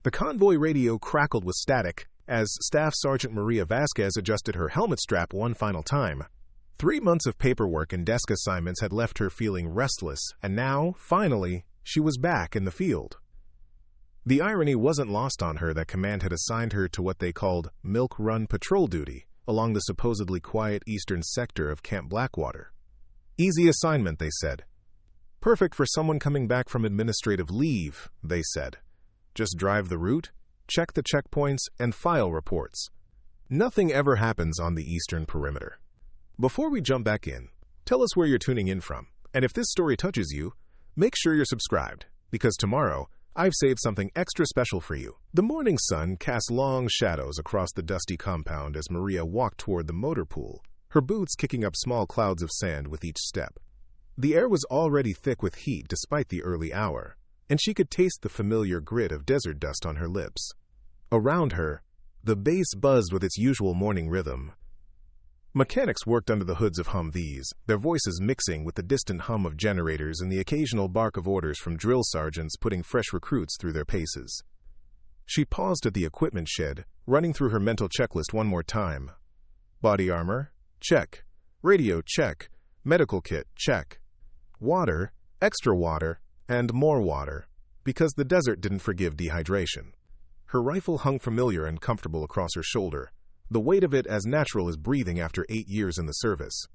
The convoy radio crackled with static as Staff Sergeant Maria Vasquez adjusted her helmet strap one final time. 3 months of paperwork and desk assignments had left her feeling restless, and now, finally, she was back in the field. The irony wasn't lost on her that command had assigned her to what they called milk run patrol duty along the supposedly quiet eastern sector of Camp Blackwater. Easy assignment, they said. Perfect for someone coming back from administrative leave, they said. Just drive the route, check the checkpoints, and file reports. Nothing ever happens on the eastern perimeter. Before we jump back in, tell us where you're tuning in from, and if this story touches you, make sure you're subscribed, because tomorrow, I've saved something extra special for you. The morning sun cast long shadows across the dusty compound as Maria walked toward the motor pool, her boots kicking up small clouds of sand with each step. The air was already thick with heat despite the early hour, and she could taste the familiar grit of desert dust on her lips. Around her, the bass buzzed with its usual morning rhythm. Mechanics worked under the hoods of Humvees, their voices mixing with the distant hum of generators and the occasional bark of orders from drill sergeants putting fresh recruits through their paces. She paused at the equipment shed, running through her mental checklist one more time. Body armor? Check. Radio? Check. Medical kit? Check. Water, extra water, and more water, because the desert didn't forgive dehydration. Her rifle hung familiar and comfortable across her shoulder, the weight of it as natural as breathing after 8 years in the service.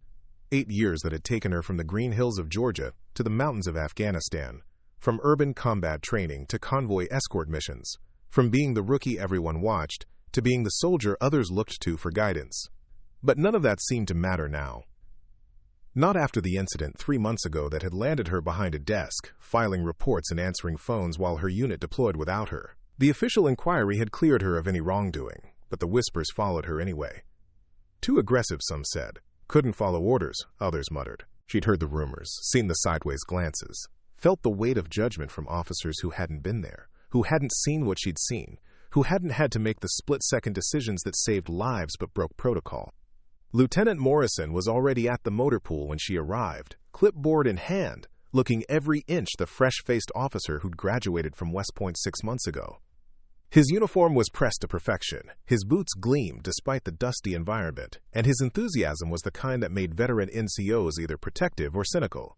8 years that had taken her from the green hills of Georgia to the mountains of Afghanistan, from urban combat training to convoy escort missions, from being the rookie everyone watched to being the soldier others looked to for guidance. But none of that seemed to matter now. Not after the incident 3 months ago that had landed her behind a desk, filing reports and answering phones while her unit deployed without her. The official inquiry had cleared her of any wrongdoing, but the whispers followed her anyway. Too aggressive, some said. Couldn't follow orders, others muttered. She'd heard the rumors, seen the sideways glances, felt the weight of judgment from officers who hadn't been there, who hadn't seen what she'd seen, who hadn't had to make the split-second decisions that saved lives but broke protocol. Lieutenant Morrison was already at the motor pool when she arrived, clipboard in hand, looking every inch the fresh-faced officer who'd graduated from West Point 6 months ago. His uniform was pressed to perfection, his boots gleamed despite the dusty environment, and his enthusiasm was the kind that made veteran NCOs either protective or cynical.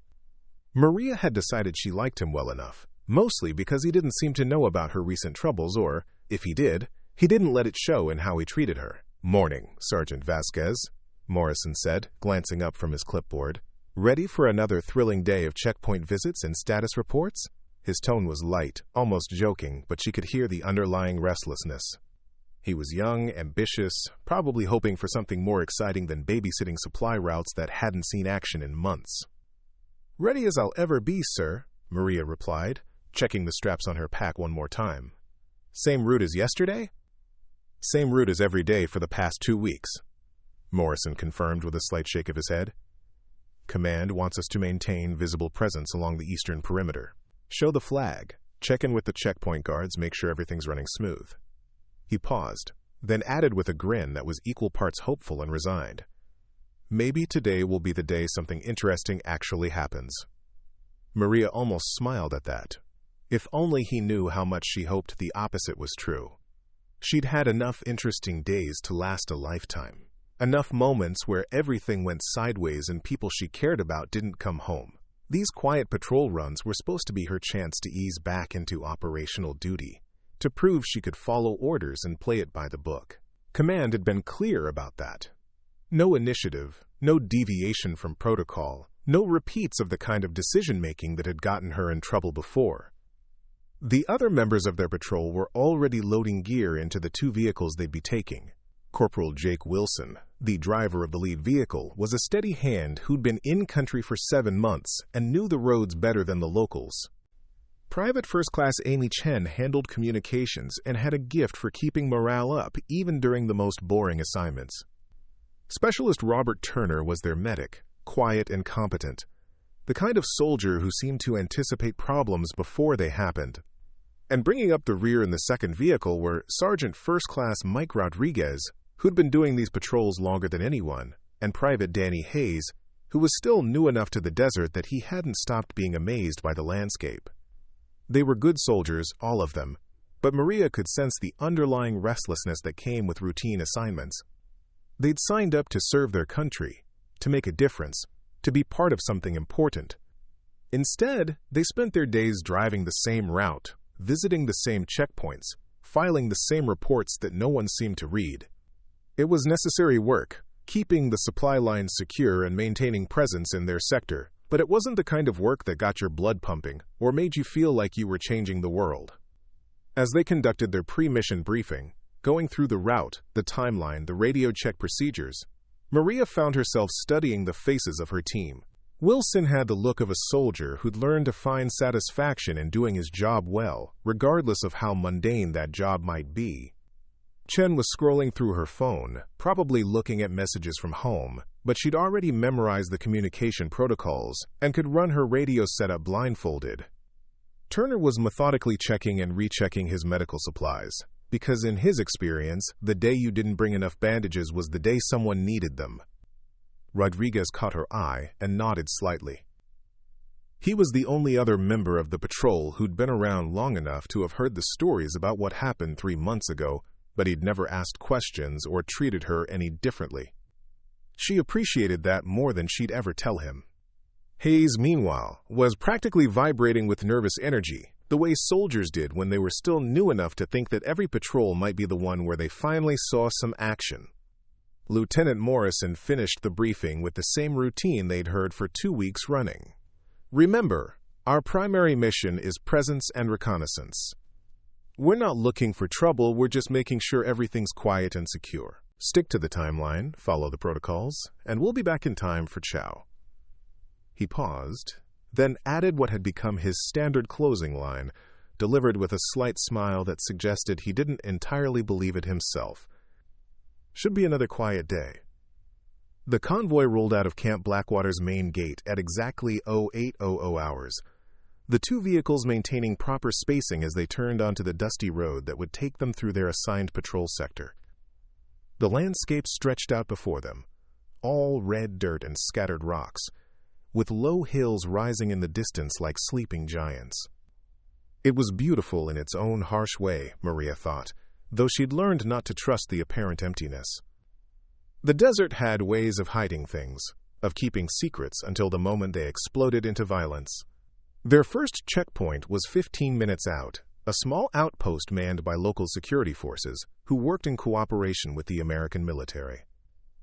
Maria had decided she liked him well enough, mostly because he didn't seem to know about her recent troubles or, if he didn't let it show in how he treated her. "Morning, Sergeant Vasquez," Morrison said, glancing up from his clipboard. "Ready for another thrilling day of checkpoint visits and status reports?" His tone was light, almost joking, but she could hear the underlying restlessness. He was young, ambitious, probably hoping for something more exciting than babysitting supply routes that hadn't seen action in months. "Ready as I'll ever be, sir," Maria replied, checking the straps on her pack one more time. "Same route as yesterday?" "Same route as every day for the past 2 weeks," Morrison confirmed with a slight shake of his head. "Command wants us to maintain visible presence along the eastern perimeter. Show the flag, check in with the checkpoint guards, make sure everything's running smooth." He paused, then added with a grin that was equal parts hopeful and resigned. "Maybe today will be the day something interesting actually happens." Maria almost smiled at that. If only he knew how much she hoped the opposite was true. She'd had enough interesting days to last a lifetime. Enough moments where everything went sideways and people she cared about didn't come home. These quiet patrol runs were supposed to be her chance to ease back into operational duty, to prove she could follow orders and play it by the book. Command had been clear about that. No initiative, no deviation from protocol, no repeats of the kind of decision-making that had gotten her in trouble before. The other members of their patrol were already loading gear into the 2 vehicles they'd be taking. Corporal Jake Wilson, the driver of the lead vehicle, was a steady hand who'd been in country for 7 months and knew the roads better than the locals. Private First Class Amy Chen handled communications and had a gift for keeping morale up even during the most boring assignments. Specialist Robert Turner was their medic, quiet and competent, the kind of soldier who seemed to anticipate problems before they happened. And bringing up the rear in the second vehicle were Sergeant First Class Mike Rodriguez, who'd been doing these patrols longer than anyone, and Private Danny Hayes, who was still new enough to the desert that he hadn't stopped being amazed by the landscape. They were good soldiers, all of them, but Maria could sense the underlying restlessness that came with routine assignments. They'd signed up to serve their country, to make a difference, to be part of something important. Instead, they spent their days driving the same route, visiting the same checkpoints, filing the same reports that no one seemed to read. It was necessary work, keeping the supply lines secure and maintaining presence in their sector, but it wasn't the kind of work that got your blood pumping or made you feel like you were changing the world. As they conducted their pre-mission briefing, going through the route, the timeline, the radio check procedures, Maria found herself studying the faces of her team. Wilson had the look of a soldier who'd learned to find satisfaction in doing his job well, regardless of how mundane that job might be. Chen was scrolling through her phone, probably looking at messages from home, but she'd already memorized the communication protocols and could run her radio setup blindfolded. Turner was methodically checking and rechecking his medical supplies, because in his experience, the day you didn't bring enough bandages was the day someone needed them. Rodriguez caught her eye and nodded slightly. He was the only other member of the patrol who'd been around long enough to have heard the stories about what happened 3 months ago, but he'd never asked questions or treated her any differently. She appreciated that more than she'd ever tell him. Hayes, meanwhile, was practically vibrating with nervous energy, the way soldiers did when they were still new enough to think that every patrol might be the one where they finally saw some action. Lieutenant Morrison finished the briefing with the same routine they'd heard for 2 weeks running. Remember, our primary mission is presence and reconnaissance. We're not looking for trouble, we're just making sure everything's quiet and secure. Stick to the timeline, follow the protocols, and we'll be back in time for chow. He paused, then added what had become his standard closing line, delivered with a slight smile that suggested he didn't entirely believe it himself. Should be another quiet day. The convoy rolled out of Camp Blackwater's main gate at exactly 0800 hours. The 2 vehicles maintaining proper spacing as they turned onto the dusty road that would take them through their assigned patrol sector. The landscape stretched out before them, all red dirt and scattered rocks, with low hills rising in the distance like sleeping giants. It was beautiful in its own harsh way, Maria thought, though she'd learned not to trust the apparent emptiness. The desert had ways of hiding things, of keeping secrets until the moment they exploded into violence. Their first checkpoint was 15 minutes out, a small outpost manned by local security forces who worked in cooperation with the American military.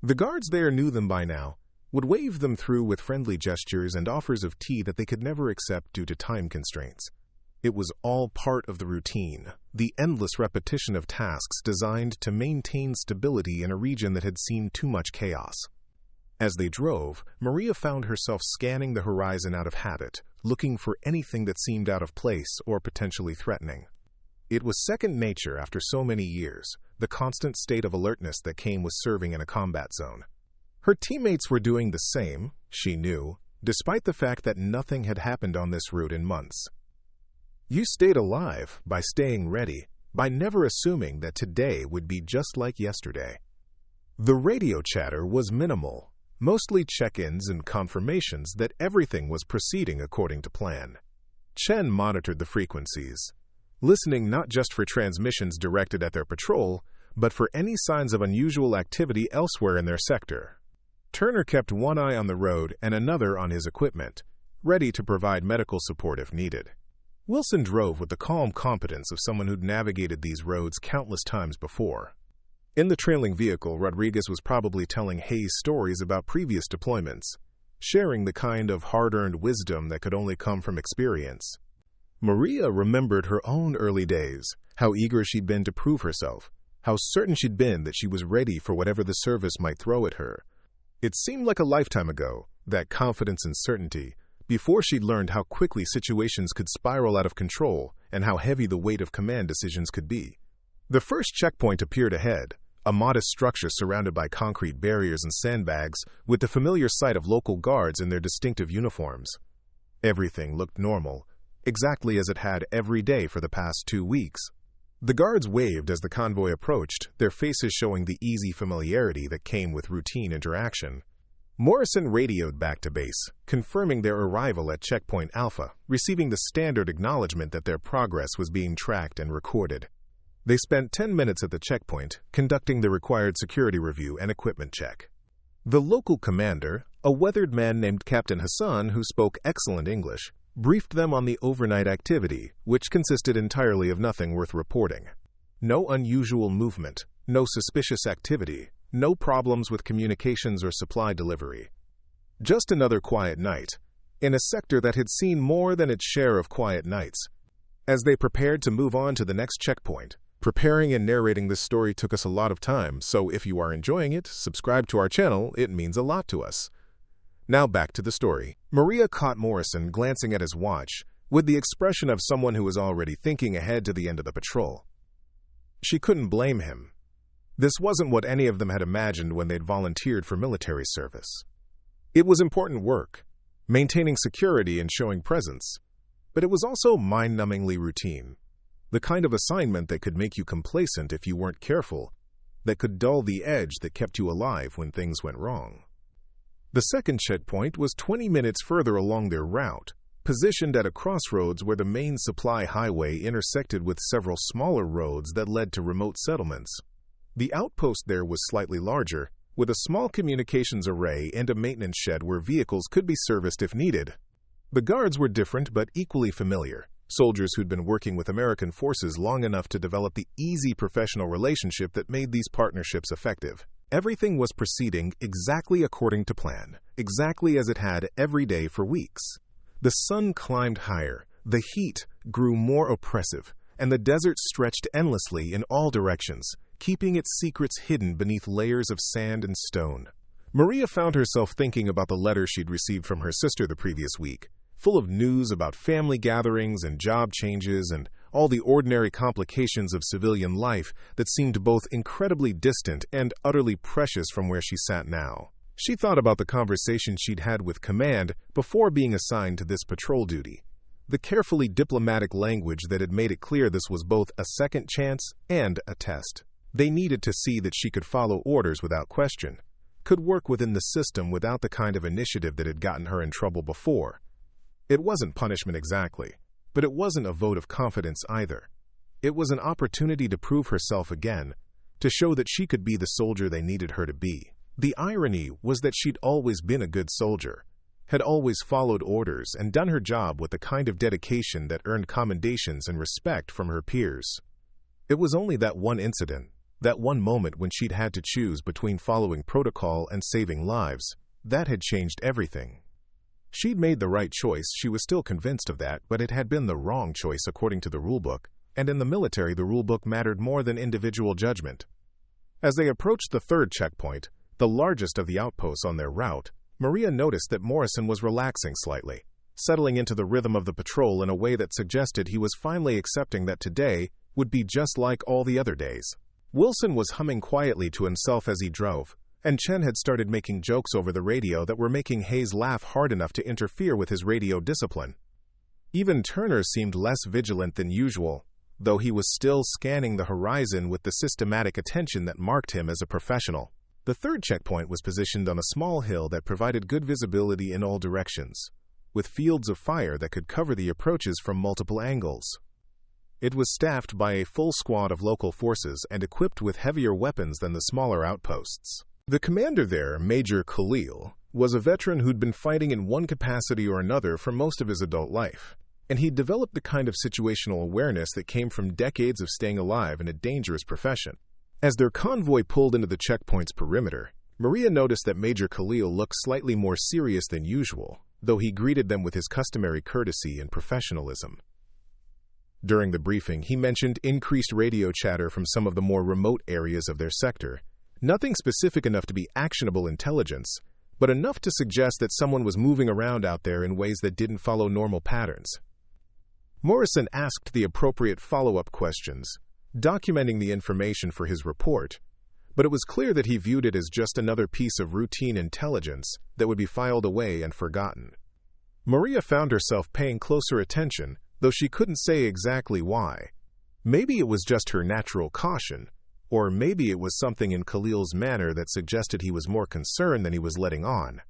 The guards there knew them by now, would wave them through with friendly gestures and offers of tea that they could never accept due to time constraints. It was all part of the routine, the endless repetition of tasks designed to maintain stability in a region that had seen too much chaos. As they drove, Maria found herself scanning the horizon out of habit, looking for anything that seemed out of place or potentially threatening. It was second nature after so many years, the constant state of alertness that came with serving in a combat zone. Her teammates were doing the same, she knew, despite the fact that nothing had happened on this route in months. You stayed alive by staying ready, by never assuming that today would be just like yesterday. The radio chatter was minimal, mostly check-ins and confirmations that everything was proceeding according to plan. Chen monitored the frequencies, listening not just for transmissions directed at their patrol, but for any signs of unusual activity elsewhere in their sector. Turner kept one eye on the road and another on his equipment, ready to provide medical support if needed. Wilson drove with the calm competence of someone who'd navigated these roads countless times before. In the trailing vehicle, Rodriguez was probably telling Hayes stories about previous deployments, sharing the kind of hard-earned wisdom that could only come from experience. Maria remembered her own early days, how eager she'd been to prove herself, how certain she'd been that she was ready for whatever the service might throw at her. It seemed like a lifetime ago, that confidence and certainty, before she'd learned how quickly situations could spiral out of control and how heavy the weight of command decisions could be. The first checkpoint appeared ahead, a modest structure surrounded by concrete barriers and sandbags, with the familiar sight of local guards in their distinctive uniforms. Everything looked normal, exactly as it had every day for the past 2 weeks. The guards waved as the convoy approached, their faces showing the easy familiarity that came with routine interaction. Morrison radioed back to base, confirming their arrival at Checkpoint Alpha, receiving the standard acknowledgement that their progress was being tracked and recorded. They spent 10 minutes at the checkpoint, conducting the required security review and equipment check. The local commander, a weathered man named Captain Hassan who spoke excellent English, briefed them on the overnight activity, which consisted entirely of nothing worth reporting. No unusual movement, no suspicious activity, no problems with communications or supply delivery. Just another quiet night, in a sector that had seen more than its share of quiet nights. As they prepared to move on to the next checkpoint, preparing and narrating this story took us a lot of time, so if you are enjoying it, subscribe to our channel, it means a lot to us. Now back to the story. Maria caught Morrison glancing at his watch, with the expression of someone who was already thinking ahead to the end of the patrol. She couldn't blame him. This wasn't what any of them had imagined when they'd volunteered for military service. It was important work, maintaining security and showing presence, but it was also mind-numbingly routine. The kind of assignment that could make you complacent if you weren't careful, that could dull the edge that kept you alive when things went wrong. The second checkpoint was 20 minutes further along their route, positioned at a crossroads where the main supply highway intersected with several smaller roads that led to remote settlements. The outpost there was slightly larger, with a small communications array and a maintenance shed where vehicles could be serviced if needed. The guards were different but equally familiar, soldiers who'd been working with American forces long enough to develop the easy professional relationship that made these partnerships effective. Everything was proceeding exactly according to plan, exactly as it had every day for weeks. The sun climbed higher, the heat grew more oppressive, and the desert stretched endlessly in all directions, keeping its secrets hidden beneath layers of sand and stone. Maria found herself thinking about the letter she'd received from her sister the previous week, full of news about family gatherings and job changes and all the ordinary complications of civilian life that seemed both incredibly distant and utterly precious from where she sat now. She thought about the conversation she'd had with command before being assigned to this patrol duty, the carefully diplomatic language that had made it clear this was both a second chance and a test. They needed to see that she could follow orders without question, could work within the system without the kind of initiative that had gotten her in trouble before. It wasn't punishment exactly, but it wasn't a vote of confidence either. It was an opportunity to prove herself again, to show that she could be the soldier they needed her to be. The irony was that she'd always been a good soldier, had always followed orders and done her job with the kind of dedication that earned commendations and respect from her peers. It was only that one incident, that one moment when she'd had to choose between following protocol and saving lives, that had changed everything. She'd made the right choice, she was still convinced of that, but it had been the wrong choice according to the rulebook, and in the military the rulebook mattered more than individual judgment. As they approached the third checkpoint, the largest of the outposts on their route, Maria noticed that Morrison was relaxing slightly, settling into the rhythm of the patrol in a way that suggested he was finally accepting that today would be just like all the other days. Wilson was humming quietly to himself as he drove, and Chen had started making jokes over the radio that were making Hayes laugh hard enough to interfere with his radio discipline. Even Turner seemed less vigilant than usual, though he was still scanning the horizon with the systematic attention that marked him as a professional. The third checkpoint was positioned on a small hill that provided good visibility in all directions, with fields of fire that could cover the approaches from multiple angles. It was staffed by a full squad of local forces and equipped with heavier weapons than the smaller outposts. The commander there, Major Khalil, was a veteran who'd been fighting in one capacity or another for most of his adult life, and he'd developed the kind of situational awareness that came from decades of staying alive in a dangerous profession. As their convoy pulled into the checkpoint's perimeter, Maria noticed that Major Khalil looked slightly more serious than usual, though he greeted them with his customary courtesy and professionalism. During the briefing, he mentioned increased radio chatter from some of the more remote areas of their sector. Nothing specific enough to be actionable intelligence, but enough to suggest that someone was moving around out there in ways that didn't follow normal patterns. Morrison asked the appropriate follow-up questions, documenting the information for his report, but it was clear that he viewed it as just another piece of routine intelligence that would be filed away and forgotten. Maria found herself paying closer attention, though she couldn't say exactly why. Maybe it was just her natural caution, or maybe it was something in Khalil's manner that suggested he was more concerned than he was letting on.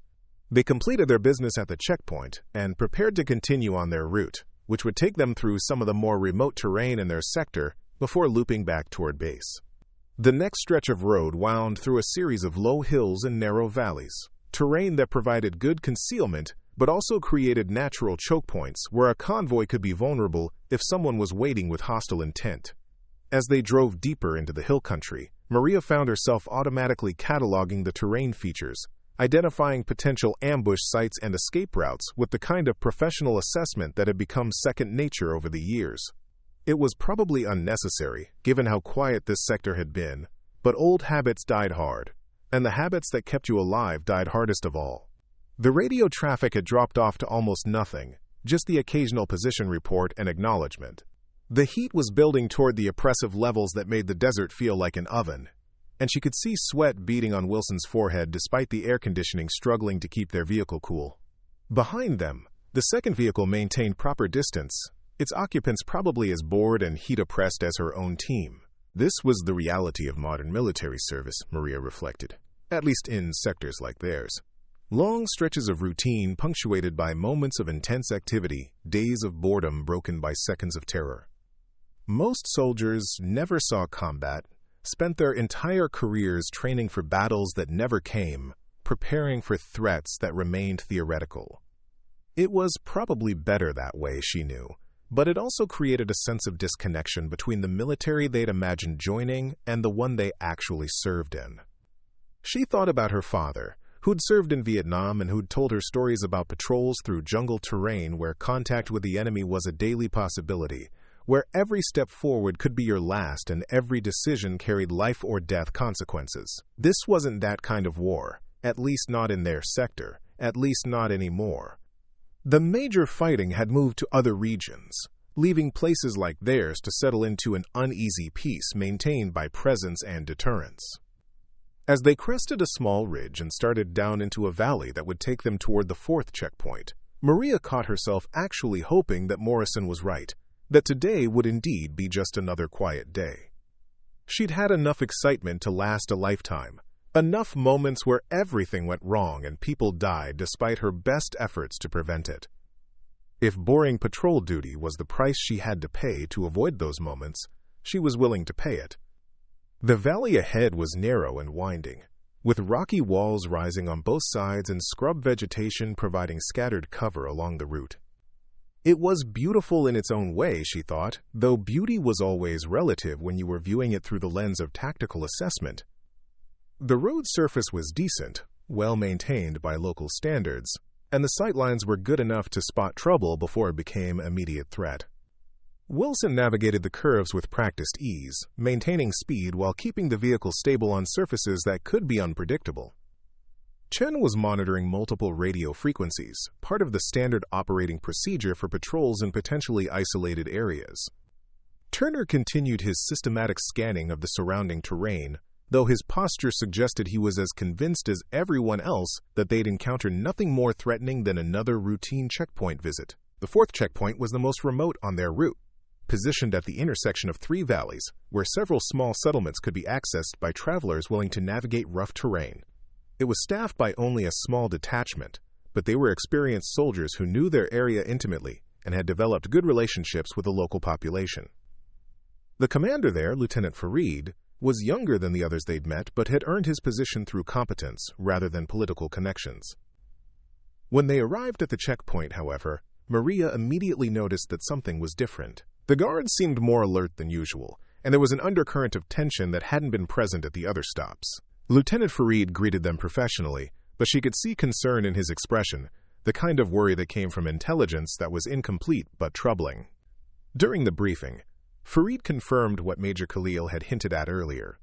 They completed their business at the checkpoint and prepared to continue on their route, which would take them through some of the more remote terrain in their sector before looping back toward base. The next stretch of road wound through a series of low hills and narrow valleys, terrain that provided good concealment but also created natural choke points where a convoy could be vulnerable if someone was waiting with hostile intent. As they drove deeper into the hill country, Maria found herself automatically cataloging the terrain features, identifying potential ambush sites and escape routes with the kind of professional assessment that had become second nature over the years. It was probably unnecessary, given how quiet this sector had been, but old habits died hard, and the habits that kept you alive died hardest of all. The radio traffic had dropped off to almost nothing, just the occasional position report and acknowledgement. The heat was building toward the oppressive levels that made the desert feel like an oven, and she could see sweat beading on Wilson's forehead despite the air conditioning struggling to keep their vehicle cool. Behind them, the second vehicle maintained proper distance, its occupants probably as bored and heat-oppressed as her own team. This was the reality of modern military service, Maria reflected, at least in sectors like theirs. Long stretches of routine punctuated by moments of intense activity, days of boredom broken by seconds of terror. Most soldiers never saw combat, spent their entire careers training for battles that never came, preparing for threats that remained theoretical. It was probably better that way, she knew, but it also created a sense of disconnection between the military they'd imagined joining and the one they actually served in. She thought about her father, who'd served in Vietnam and who'd told her stories about patrols through jungle terrain where contact with the enemy was a daily possibility, where every step forward could be your last and every decision carried life or death consequences. This wasn't that kind of war, at least not in their sector, at least not anymore. The major fighting had moved to other regions, leaving places like theirs to settle into an uneasy peace maintained by presence and deterrence. As they crested a small ridge and started down into a valley that would take them toward the fourth checkpoint, Maria caught herself actually hoping that Morrison was right, that today would indeed be just another quiet day. She'd had enough excitement to last a lifetime, enough moments where everything went wrong and people died despite her best efforts to prevent it. If boring patrol duty was the price she had to pay to avoid those moments, she was willing to pay it. The valley ahead was narrow and winding, with rocky walls rising on both sides and scrub vegetation providing scattered cover along the route. It was beautiful in its own way, she thought, though beauty was always relative when you were viewing it through the lens of tactical assessment. The road surface was decent, well maintained by local standards, and the sightlines were good enough to spot trouble before it became an immediate threat. Wilson navigated the curves with practiced ease, maintaining speed while keeping the vehicle stable on surfaces that could be unpredictable. Chen was monitoring multiple radio frequencies, part of the standard operating procedure for patrols in potentially isolated areas. Turner continued his systematic scanning of the surrounding terrain, though his posture suggested he was as convinced as everyone else that they'd encounter nothing more threatening than another routine checkpoint visit. The fourth checkpoint was the most remote on their route, positioned at the intersection of three valleys, where several small settlements could be accessed by travelers willing to navigate rough terrain. It was staffed by only a small detachment, but they were experienced soldiers who knew their area intimately and had developed good relationships with the local population. The commander there, Lieutenant Farid, was younger than the others they'd met but had earned his position through competence rather than political connections. When they arrived at the checkpoint, however, Maria immediately noticed that something was different. The guards seemed more alert than usual, and there was an undercurrent of tension that hadn't been present at the other stops. Lieutenant Farid greeted them professionally, but she could see concern in his expression, the kind of worry that came from intelligence that was incomplete but troubling. During the briefing, Farid confirmed what Major Khalil had hinted at earlier.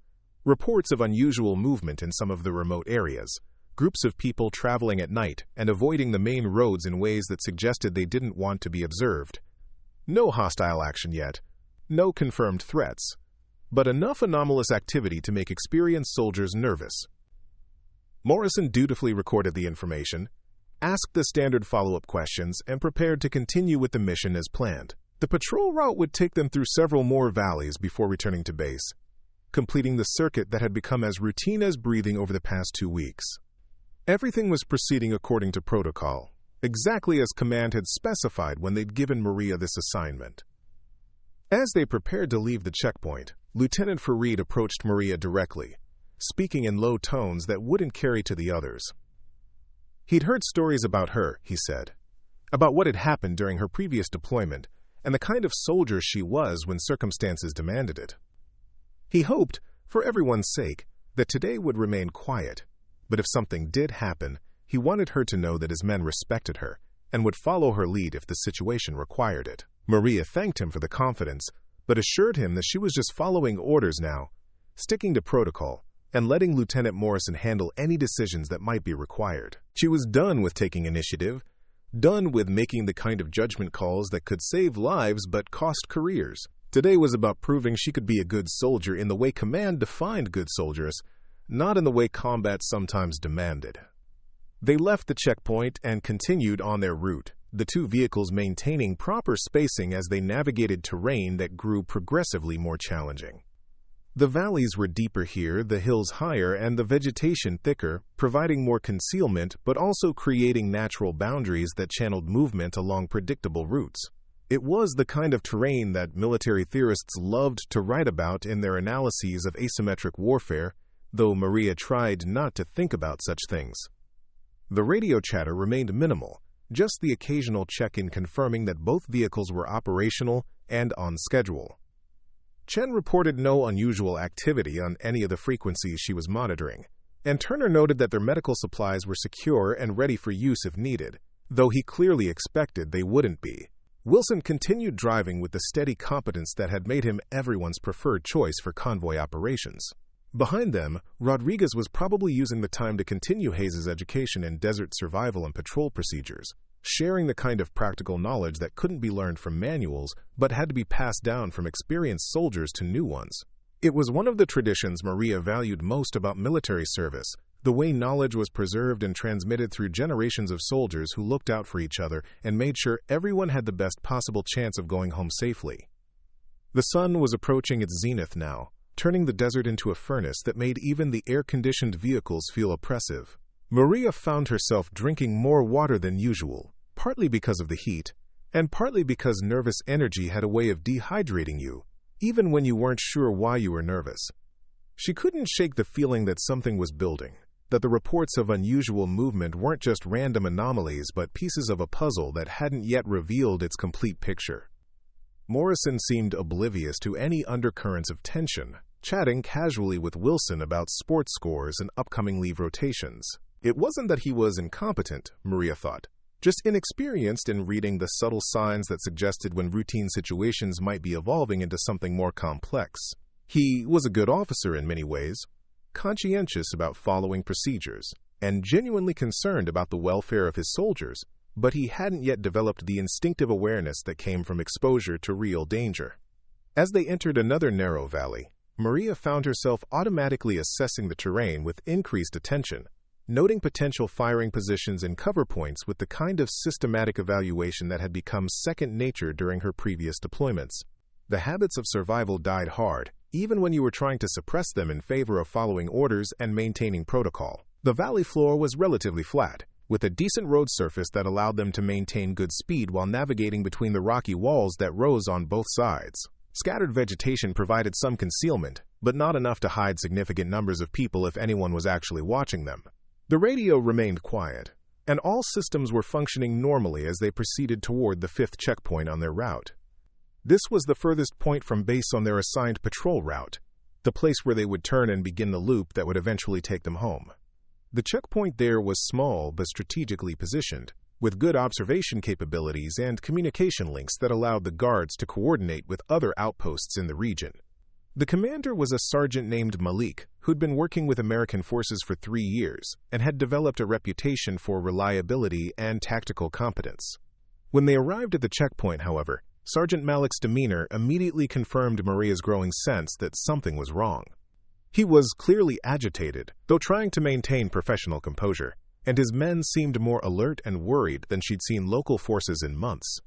Reports of unusual movement in some of the remote areas, groups of people traveling at night and avoiding the main roads in ways that suggested they didn't want to be observed. No hostile action yet, no confirmed threats, but enough anomalous activity to make experienced soldiers nervous. Morrison dutifully recorded the information, asked the standard follow-up questions, and prepared to continue with the mission as planned. The patrol route would take them through several more valleys before returning to base, completing the circuit that had become as routine as breathing over the past 2 weeks. Everything was proceeding according to protocol, exactly as command had specified when they'd given Maria this assignment. As they prepared to leave the checkpoint, Lieutenant Farid approached Maria directly, speaking in low tones that wouldn't carry to the others. He'd heard stories about her, he said, about what had happened during her previous deployment and the kind of soldier she was when circumstances demanded it. He hoped, for everyone's sake, that today would remain quiet, but if something did happen, he wanted her to know that his men respected her and would follow her lead if the situation required it. Maria thanked him for the confidence, but assured him that she was just following orders now, sticking to protocol, and letting Lieutenant Morrison handle any decisions that might be required. She was done with taking initiative, done with making the kind of judgment calls that could save lives but cost careers. Today was about proving she could be a good soldier in the way command defined good soldiers, not in the way combat sometimes demanded. They left the checkpoint and continued on their route, the two vehicles maintaining proper spacing as they navigated terrain that grew progressively more challenging. The valleys were deeper here, the hills higher, and the vegetation thicker, providing more concealment but also creating natural boundaries that channeled movement along predictable routes. It was the kind of terrain that military theorists loved to write about in their analyses of asymmetric warfare, though Maria tried not to think about such things. The radio chatter remained minimal, just the occasional check-in confirming that both vehicles were operational and on schedule. Chen reported no unusual activity on any of the frequencies she was monitoring, and Turner noted that their medical supplies were secure and ready for use if needed, though he clearly expected they wouldn't be. Wilson continued driving with the steady competence that had made him everyone's preferred choice for convoy operations. Behind them, Rodriguez was probably using the time to continue Hayes's education in desert survival and patrol procedures, sharing the kind of practical knowledge that couldn't be learned from manuals but had to be passed down from experienced soldiers to new ones. It was one of the traditions Maria valued most about military service, the way knowledge was preserved and transmitted through generations of soldiers who looked out for each other and made sure everyone had the best possible chance of going home safely. The sun was approaching its zenith now, turning the desert into a furnace that made even the air-conditioned vehicles feel oppressive. Maria found herself drinking more water than usual, partly because of the heat, and partly because nervous energy had a way of dehydrating you, even when you weren't sure why you were nervous. She couldn't shake the feeling that something was building, that the reports of unusual movement weren't just random anomalies but pieces of a puzzle that hadn't yet revealed its complete picture. Morrison seemed oblivious to any undercurrents of tension, chatting casually with Wilson about sports scores and upcoming leave rotations. It wasn't that he was incompetent, Maria thought, just inexperienced in reading the subtle signs that suggested when routine situations might be evolving into something more complex. He was a good officer in many ways, conscientious about following procedures, and genuinely concerned about the welfare of his soldiers, but he hadn't yet developed the instinctive awareness that came from exposure to real danger. As they entered another narrow valley, Maria found herself automatically assessing the terrain with increased attention, noting potential firing positions and cover points with the kind of systematic evaluation that had become second nature during her previous deployments. The habits of survival died hard, even when you were trying to suppress them in favor of following orders and maintaining protocol. The valley floor was relatively flat, with a decent road surface that allowed them to maintain good speed while navigating between the rocky walls that rose on both sides. Scattered vegetation provided some concealment, but not enough to hide significant numbers of people if anyone was actually watching them. The radio remained quiet, and all systems were functioning normally as they proceeded toward the fifth checkpoint on their route. This was the furthest point from base on their assigned patrol route, the place where they would turn and begin the loop that would eventually take them home. The checkpoint there was small but strategically positioned, with good observation capabilities and communication links that allowed the guards to coordinate with other outposts in the region. The commander was a sergeant named Malik, who'd been working with American forces for 3 years and had developed a reputation for reliability and tactical competence. When they arrived at the checkpoint, however, Sergeant Malik's demeanor immediately confirmed Maria's growing sense that something was wrong. He was clearly agitated, though trying to maintain professional composure, and his men seemed more alert and worried than she'd seen local forces in months.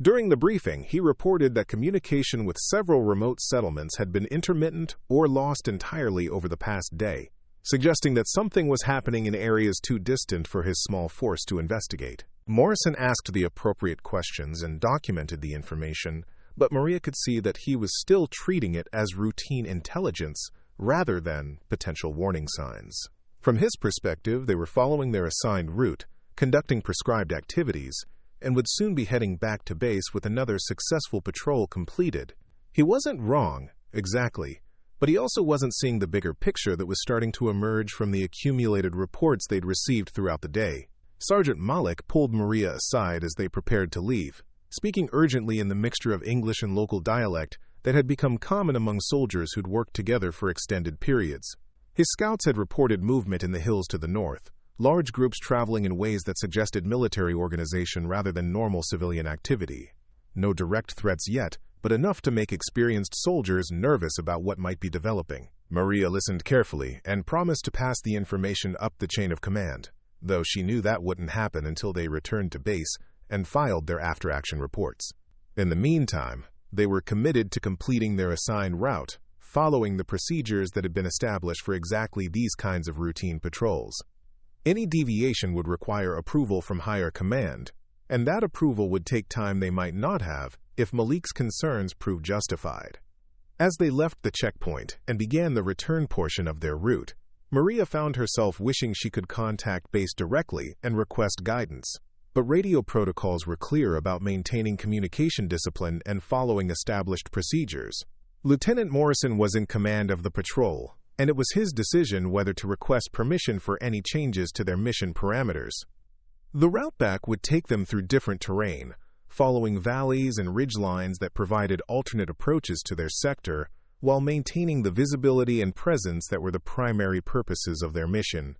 During the briefing, he reported that communication with several remote settlements had been intermittent or lost entirely over the past day, suggesting that something was happening in areas too distant for his small force to investigate. Morrison asked the appropriate questions and documented the information, but Maria could see that he was still treating it as routine intelligence rather than potential warning signs. From his perspective, they were following their assigned route, conducting prescribed activities, and would soon be heading back to base with another successful patrol completed. He wasn't wrong, exactly, but he also wasn't seeing the bigger picture that was starting to emerge from the accumulated reports they'd received throughout the day. Sergeant Malik pulled Maria aside as they prepared to leave, speaking urgently in the mixture of English and local dialect that had become common among soldiers who'd worked together for extended periods. His scouts had reported movement in the hills to the north, large groups traveling in ways that suggested military organization rather than normal civilian activity. No direct threats yet, but enough to make experienced soldiers nervous about what might be developing. Maria listened carefully and promised to pass the information up the chain of command, though she knew that wouldn't happen until they returned to base and filed their after-action reports. In the meantime, they were committed to completing their assigned route, following the procedures that had been established for exactly these kinds of routine patrols. Any deviation would require approval from higher command, and that approval would take time they might not have if Malik's concerns proved justified. As they left the checkpoint and began the return portion of their route, Maria found herself wishing she could contact base directly and request guidance. But radio protocols were clear about maintaining communication discipline and following established procedures. Lieutenant Morrison was in command of the patrol, and it was his decision whether to request permission for any changes to their mission parameters. The route back would take them through different terrain, following valleys and ridgelines that provided alternate approaches to their sector, while maintaining the visibility and presence that were the primary purposes of their mission.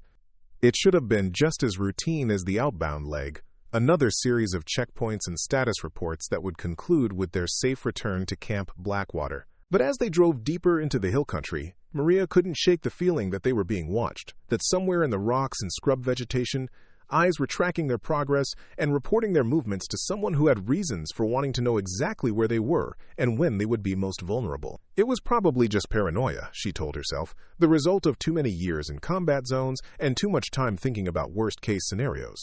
It should have been just as routine as the outbound leg, another series of checkpoints and status reports that would conclude with their safe return to Camp Blackwater. But as they drove deeper into the hill country, Maria couldn't shake the feeling that they were being watched, that somewhere in the rocks and scrub vegetation, eyes were tracking their progress and reporting their movements to someone who had reasons for wanting to know exactly where they were and when they would be most vulnerable. It was probably just paranoia, she told herself, the result of too many years in combat zones and too much time thinking about worst-case scenarios.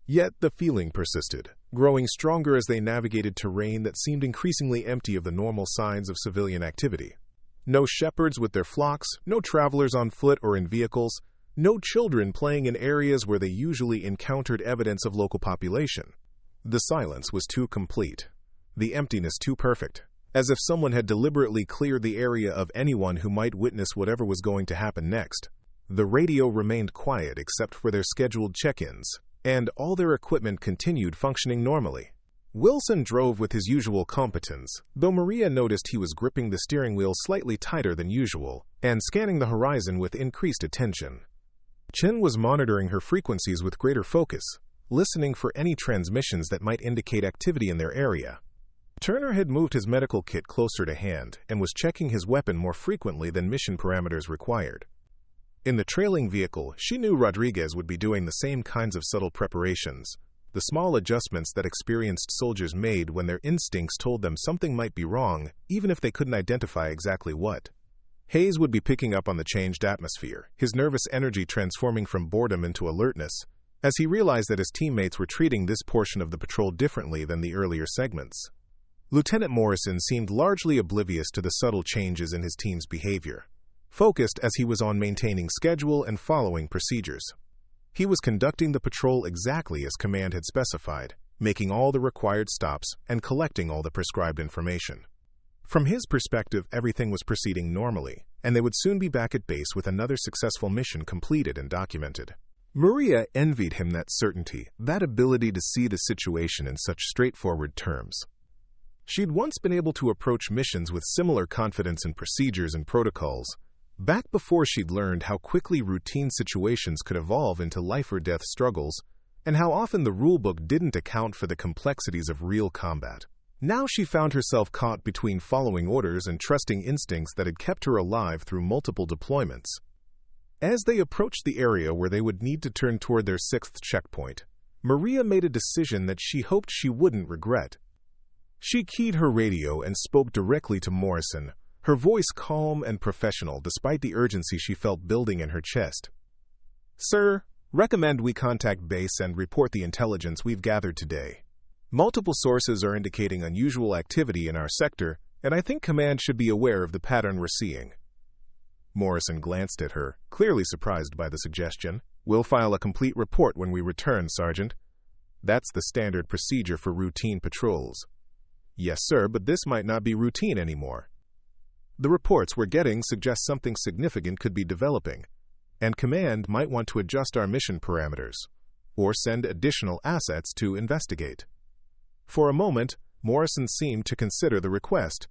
Yet the feeling persisted, growing stronger as they navigated terrain that seemed increasingly empty of the normal signs of civilian activity. No shepherds with their flocks, no travelers on foot or in vehicles, no children playing in areas where they usually encountered evidence of local population. The silence was too complete, the emptiness too perfect, as if someone had deliberately cleared the area of anyone who might witness whatever was going to happen next. The radio remained quiet except for their scheduled check-ins, and all their equipment continued functioning normally. Wilson drove with his usual competence, though Maria noticed he was gripping the steering wheel slightly tighter than usual and scanning the horizon with increased attention. Chen was monitoring her frequencies with greater focus, listening for any transmissions that might indicate activity in their area. Turner had moved his medical kit closer to hand and was checking his weapon more frequently than mission parameters required. In the trailing vehicle, she knew Rodriguez would be doing the same kinds of subtle preparations, the small adjustments that experienced soldiers made when their instincts told them something might be wrong, even if they couldn't identify exactly what. Hayes would be picking up on the changed atmosphere, his nervous energy transforming from boredom into alertness, as he realized that his teammates were treating this portion of the patrol differently than the earlier segments. Lieutenant Morrison seemed largely oblivious to the subtle changes in his team's behavior, focused as he was on maintaining schedule and following procedures. He was conducting the patrol exactly as command had specified, making all the required stops and collecting all the prescribed information. From his perspective, everything was proceeding normally, and they would soon be back at base with another successful mission completed and documented. Maria envied him that certainty, that ability to see the situation in such straightforward terms. She'd once been able to approach missions with similar confidence in procedures and protocols, back before she'd learned how quickly routine situations could evolve into life-or-death struggles, and how often the rulebook didn't account for the complexities of real combat. Now she found herself caught between following orders and trusting instincts that had kept her alive through multiple deployments. As they approached the area where they would need to turn toward their 6th checkpoint, Maria made a decision that she hoped she wouldn't regret. She keyed her radio and spoke directly to Morrison, her voice calm and professional despite the urgency she felt building in her chest. "Sir, recommend we contact base and report the intelligence we've gathered today." Multiple sources are indicating unusual activity in our sector, and I think Command should be aware of the pattern we're seeing." Morrison glanced at her, clearly surprised by the suggestion. "We'll file a complete report when we return, Sergeant. That's the standard procedure for routine patrols." "Yes, sir, but this might not be routine anymore. The reports we're getting suggest something significant could be developing, and Command might want to adjust our mission parameters, or send additional assets to investigate." For a moment, Morrison seemed to consider the request,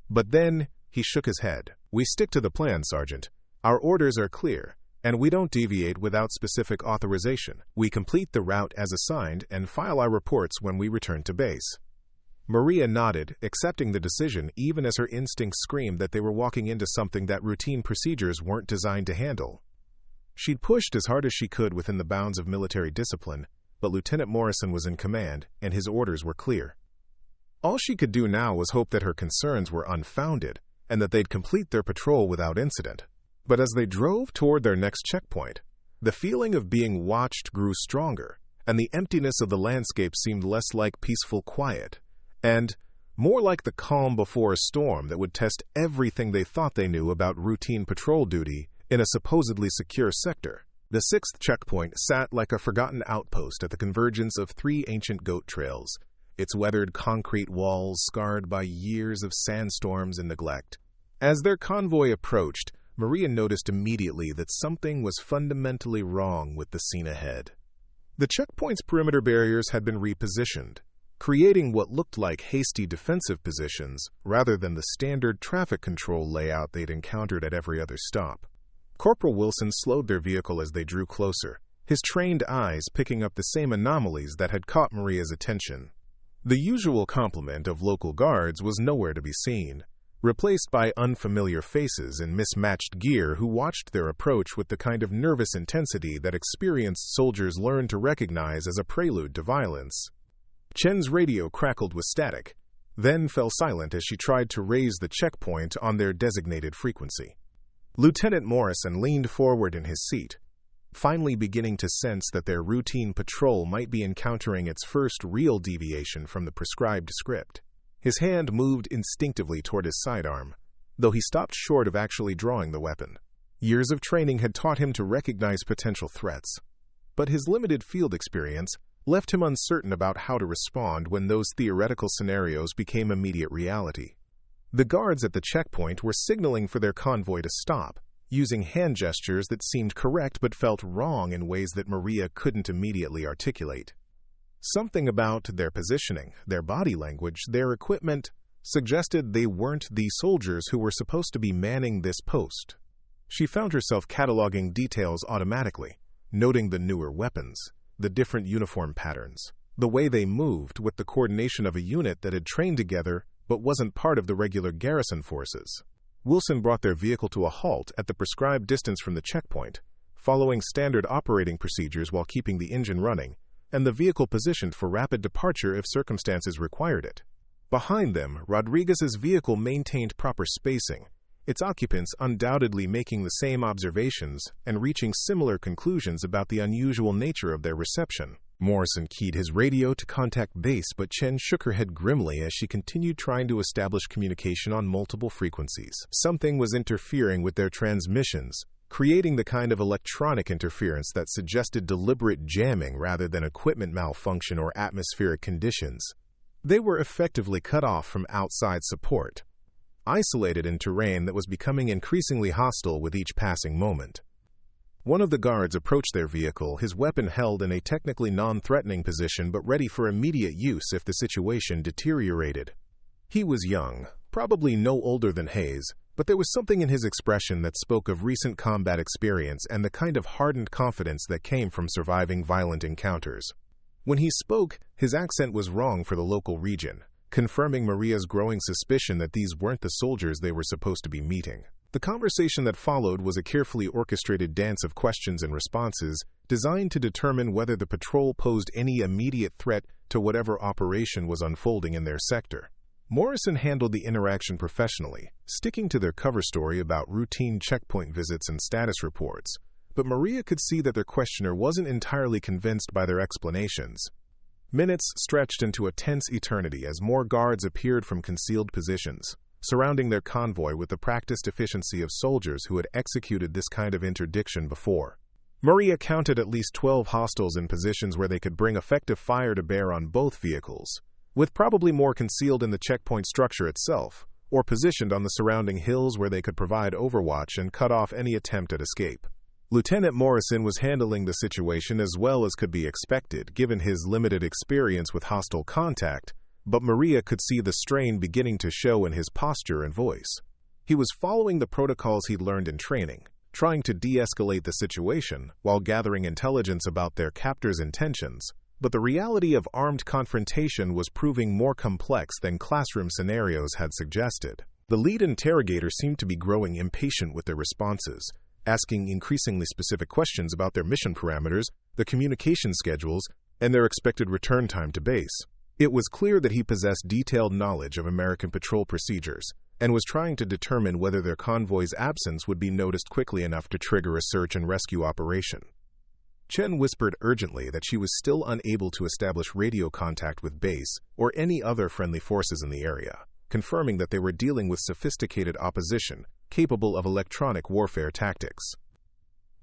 but then he shook his head. "We stick to the plan, Sergeant. Our orders are clear, and we don't deviate without specific authorization. We complete the route as assigned and file our reports when we return to base." Maria nodded, accepting the decision even as her instincts screamed that they were walking into something that routine procedures weren't designed to handle. She'd pushed as hard as she could within the bounds of military discipline, but Lieutenant Morrison was in command, and his orders were clear. All she could do now was hope that her concerns were unfounded, and that they'd complete their patrol without incident. But as they drove toward their next checkpoint, the feeling of being watched grew stronger, and the emptiness of the landscape seemed less like peaceful quiet, and more like the calm before a storm that would test everything they thought they knew about routine patrol duty in a supposedly secure sector. The sixth checkpoint sat like a forgotten outpost at the convergence of three ancient goat trails, its weathered concrete walls scarred by years of sandstorms and neglect. As their convoy approached, Maria noticed immediately that something was fundamentally wrong with the scene ahead. The checkpoint's perimeter barriers had been repositioned, creating what looked like hasty defensive positions rather than the standard traffic control layout they'd encountered at every other stop. Corporal Wilson slowed their vehicle as they drew closer, his trained eyes picking up the same anomalies that had caught Maria's attention. The usual complement of local guards was nowhere to be seen, replaced by unfamiliar faces in mismatched gear who watched their approach with the kind of nervous intensity that experienced soldiers learn to recognize as a prelude to violence. Chen's radio crackled with static, then fell silent as she tried to raise the checkpoint on their designated frequency. Lieutenant Morrison leaned forward in his seat, finally beginning to sense that their routine patrol might be encountering its first real deviation from the prescribed script. His hand moved instinctively toward his sidearm, though he stopped short of actually drawing the weapon. Years of training had taught him to recognize potential threats, but his limited field experience left him uncertain about how to respond when those theoretical scenarios became immediate reality. The guards at the checkpoint were signaling for their convoy to stop, using hand gestures that seemed correct but felt wrong in ways that Maria couldn't immediately articulate. Something about their positioning, their body language, their equipment suggested they weren't the soldiers who were supposed to be manning this post. She found herself cataloging details automatically, noting the newer weapons, the different uniform patterns, the way they moved with the coordination of a unit that had trained together but wasn't part of the regular garrison forces. Wilson brought their vehicle to a halt at the prescribed distance from the checkpoint, following standard operating procedures while keeping the engine running, and the vehicle positioned for rapid departure if circumstances required it. Behind them, Rodriguez's vehicle maintained proper spacing, its occupants undoubtedly making the same observations and reaching similar conclusions about the unusual nature of their reception. Morrison keyed his radio to contact base, but Chen shook her head grimly as she continued trying to establish communication on multiple frequencies. Something was interfering with their transmissions, creating the kind of electronic interference that suggested deliberate jamming rather than equipment malfunction or atmospheric conditions. They were effectively cut off from outside support, isolated in terrain that was becoming increasingly hostile with each passing moment. One of the guards approached their vehicle, his weapon held in a technically non-threatening position but ready for immediate use if the situation deteriorated. He was young, probably no older than Hayes, but there was something in his expression that spoke of recent combat experience and the kind of hardened confidence that came from surviving violent encounters. When he spoke, his accent was wrong for the local region, confirming Maria's growing suspicion that these weren't the soldiers they were supposed to be meeting. The conversation that followed was a carefully orchestrated dance of questions and responses designed to determine whether the patrol posed any immediate threat to whatever operation was unfolding in their sector. Morrison handled the interaction professionally, sticking to their cover story about routine checkpoint visits and status reports, but Maria could see that their questioner wasn't entirely convinced by their explanations. Minutes stretched into a tense eternity as more guards appeared from concealed positions, surrounding their convoy with the practiced efficiency of soldiers who had executed this kind of interdiction before. Maria counted at least 12 hostiles in positions where they could bring effective fire to bear on both vehicles, with probably more concealed in the checkpoint structure itself, or positioned on the surrounding hills where they could provide overwatch and cut off any attempt at escape. Lieutenant Morrison was handling the situation as well as could be expected, given his limited experience with hostile contact, but Maria could see the strain beginning to show in his posture and voice. He was following the protocols he'd learned in training, trying to de-escalate the situation while gathering intelligence about their captors' intentions, but the reality of armed confrontation was proving more complex than classroom scenarios had suggested. The lead interrogator seemed to be growing impatient with their responses, asking increasingly specific questions about their mission parameters, the communication schedules, and their expected return time to base. It was clear that he possessed detailed knowledge of American patrol procedures and was trying to determine whether their convoy's absence would be noticed quickly enough to trigger a search and rescue operation. Chen whispered urgently that she was still unable to establish radio contact with base or any other friendly forces in the area, confirming that they were dealing with sophisticated opposition capable of electronic warfare tactics.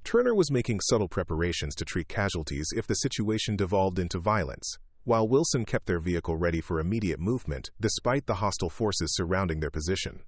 Turner was making subtle preparations to treat casualties if the situation devolved into violence, while Wilson kept their vehicle ready for immediate movement despite the hostile forces surrounding their position.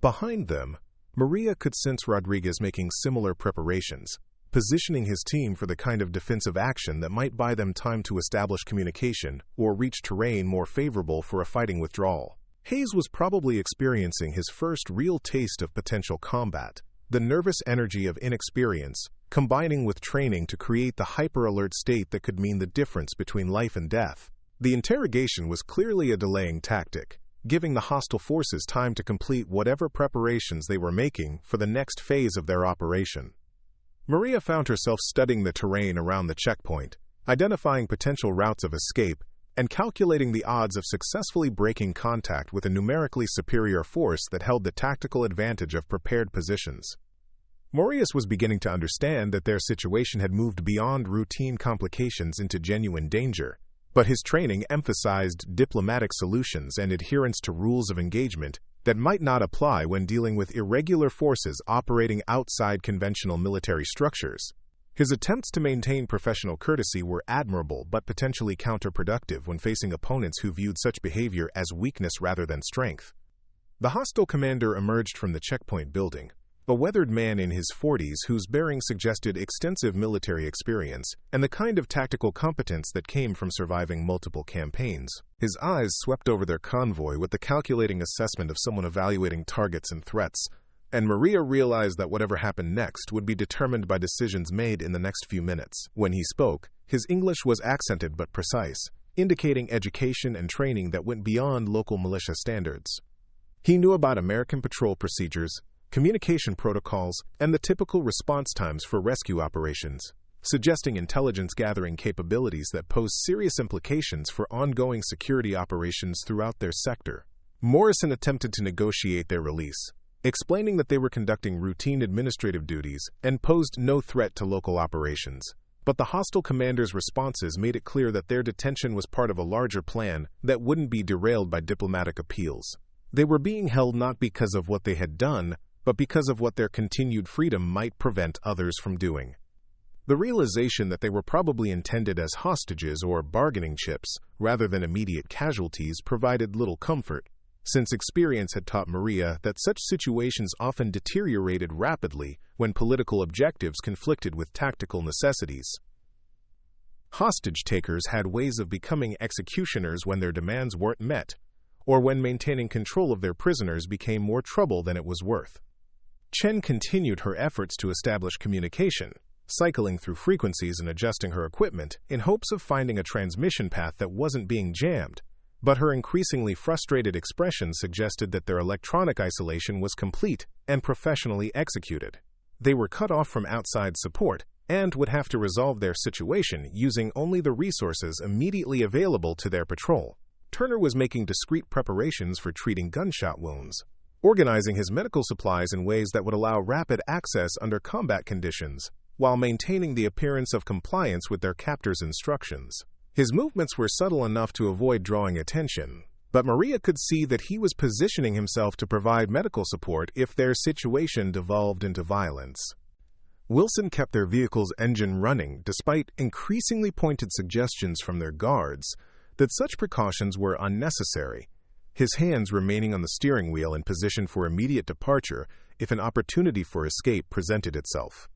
Behind them, Maria could sense Rodriguez making similar preparations, positioning his team for the kind of defensive action that might buy them time to establish communication or reach terrain more favorable for a fighting withdrawal. Hayes was probably experiencing his first real taste of potential combat, the nervous energy of inexperience, combining with training to create the hyper-alert state that could mean the difference between life and death. The interrogation was clearly a delaying tactic, giving the hostile forces time to complete whatever preparations they were making for the next phase of their operation. Maria found herself studying the terrain around the checkpoint, identifying potential routes of escape, and calculating the odds of successfully breaking contact with a numerically superior force that held the tactical advantage of prepared positions. Maurius was beginning to understand that their situation had moved beyond routine complications into genuine danger, but his training emphasized diplomatic solutions and adherence to rules of engagement that might not apply when dealing with irregular forces operating outside conventional military structures. His attempts to maintain professional courtesy were admirable but potentially counterproductive when facing opponents who viewed such behavior as weakness rather than strength. The hostile commander emerged from the checkpoint building, a weathered man in his 40s whose bearing suggested extensive military experience and the kind of tactical competence that came from surviving multiple campaigns. His eyes swept over their convoy with the calculating assessment of someone evaluating targets and threats, and Maria realized that whatever happened next would be determined by decisions made in the next few minutes. When he spoke, his English was accented but precise, indicating education and training that went beyond local militia standards. He knew about American patrol procedures, communication protocols, and the typical response times for rescue operations, suggesting intelligence-gathering capabilities that pose serious implications for ongoing security operations throughout their sector. Morrison attempted to negotiate their release, explaining that they were conducting routine administrative duties and posed no threat to local operations. But the hostile commander's responses made it clear that their detention was part of a larger plan that wouldn't be derailed by diplomatic appeals. They were being held not because of what they had done, but because of what their continued freedom might prevent others from doing. The realization that they were probably intended as hostages or bargaining chips rather than immediate casualties provided little comfort, since experience had taught Maria that such situations often deteriorated rapidly when political objectives conflicted with tactical necessities. Hostage-takers had ways of becoming executioners when their demands weren't met, or when maintaining control of their prisoners became more trouble than it was worth. Chen continued her efforts to establish communication, cycling through frequencies and adjusting her equipment in hopes of finding a transmission path that wasn't being jammed, but her increasingly frustrated expression suggested that their electronic isolation was complete and professionally executed. They were cut off from outside support and would have to resolve their situation using only the resources immediately available to their patrol. Turner was making discreet preparations for treating gunshot wounds, organizing his medical supplies in ways that would allow rapid access under combat conditions, while maintaining the appearance of compliance with their captors' instructions. His movements were subtle enough to avoid drawing attention, but Maria could see that he was positioning himself to provide medical support if their situation devolved into violence. Wilson kept their vehicle's engine running despite increasingly pointed suggestions from their guards that such precautions were unnecessary, his hands remaining on the steering wheel in position for immediate departure if an opportunity for escape presented itself.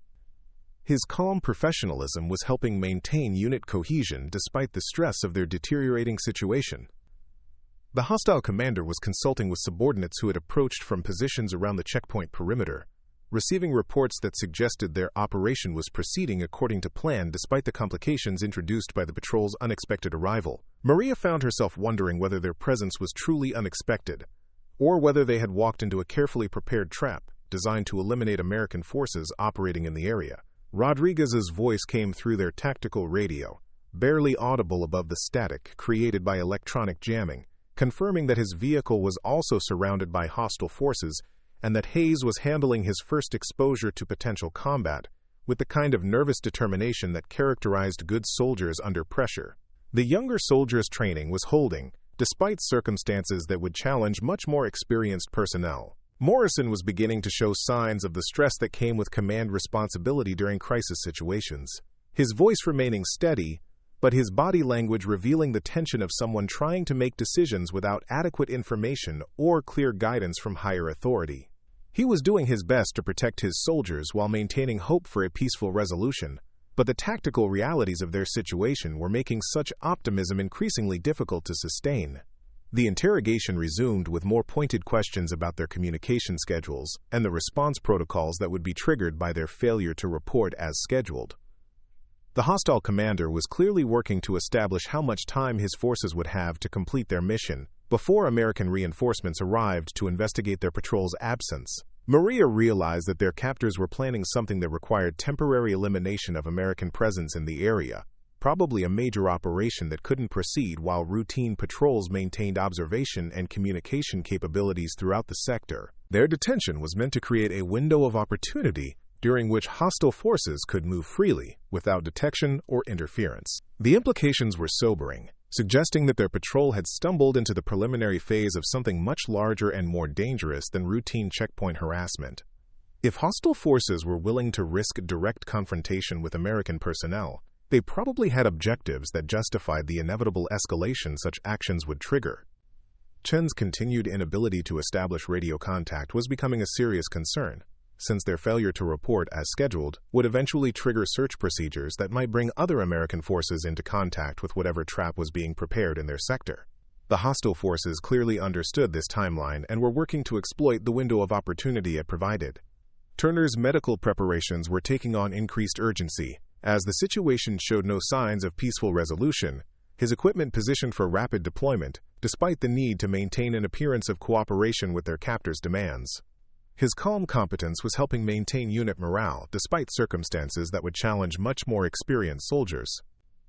His calm professionalism was helping maintain unit cohesion despite the stress of their deteriorating situation. The hostile commander was consulting with subordinates who had approached from positions around the checkpoint perimeter, receiving reports that suggested their operation was proceeding according to plan despite the complications introduced by the patrol's unexpected arrival. Maria found herself wondering whether their presence was truly unexpected, or whether they had walked into a carefully prepared trap designed to eliminate American forces operating in the area. Rodriguez's voice came through their tactical radio, barely audible above the static created by electronic jamming, confirming that his vehicle was also surrounded by hostile forces and that Hayes was handling his first exposure to potential combat with the kind of nervous determination that characterized good soldiers under pressure. The younger soldier's training was holding, despite circumstances that would challenge much more experienced personnel. Morrison was beginning to show signs of the stress that came with command responsibility during crisis situations, his voice remaining steady, but his body language revealing the tension of someone trying to make decisions without adequate information or clear guidance from higher authority. He was doing his best to protect his soldiers while maintaining hope for a peaceful resolution, but the tactical realities of their situation were making such optimism increasingly difficult to sustain. The interrogation resumed with more pointed questions about their communication schedules and the response protocols that would be triggered by their failure to report as scheduled. The hostile commander was clearly working to establish how much time his forces would have to complete their mission before American reinforcements arrived to investigate their patrol's absence. Maria realized that their captors were planning something that required temporary elimination of American presence in the area, probably a major operation that couldn't proceed while routine patrols maintained observation and communication capabilities throughout the sector. Their detention was meant to create a window of opportunity during which hostile forces could move freely without detection or interference. The implications were sobering, suggesting that their patrol had stumbled into the preliminary phase of something much larger and more dangerous than routine checkpoint harassment. If hostile forces were willing to risk direct confrontation with American personnel, they probably had objectives that justified the inevitable escalation such actions would trigger. Chen's continued inability to establish radio contact was becoming a serious concern, since their failure to report as scheduled would eventually trigger search procedures that might bring other American forces into contact with whatever trap was being prepared in their sector. The hostile forces clearly understood this timeline and were working to exploit the window of opportunity it provided. Turner's medical preparations were taking on increased urgency, as the situation showed no signs of peaceful resolution, his equipment positioned for rapid deployment, despite the need to maintain an appearance of cooperation with their captors' demands. His calm competence was helping maintain unit morale despite circumstances that would challenge much more experienced soldiers.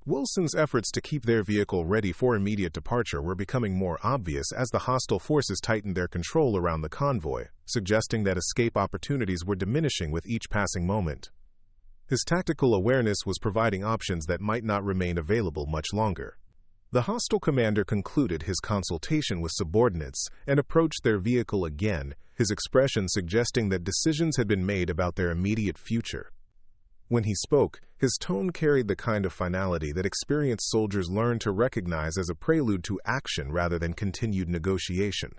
Wilson's efforts to keep their vehicle ready for immediate departure were becoming more obvious as the hostile forces tightened their control around the convoy, suggesting that escape opportunities were diminishing with each passing moment. His tactical awareness was providing options that might not remain available much longer. The hostile commander concluded his consultation with subordinates and approached their vehicle again, his expression suggesting that decisions had been made about their immediate future. When he spoke, his tone carried the kind of finality that experienced soldiers learn to recognize as a prelude to action rather than continued negotiation.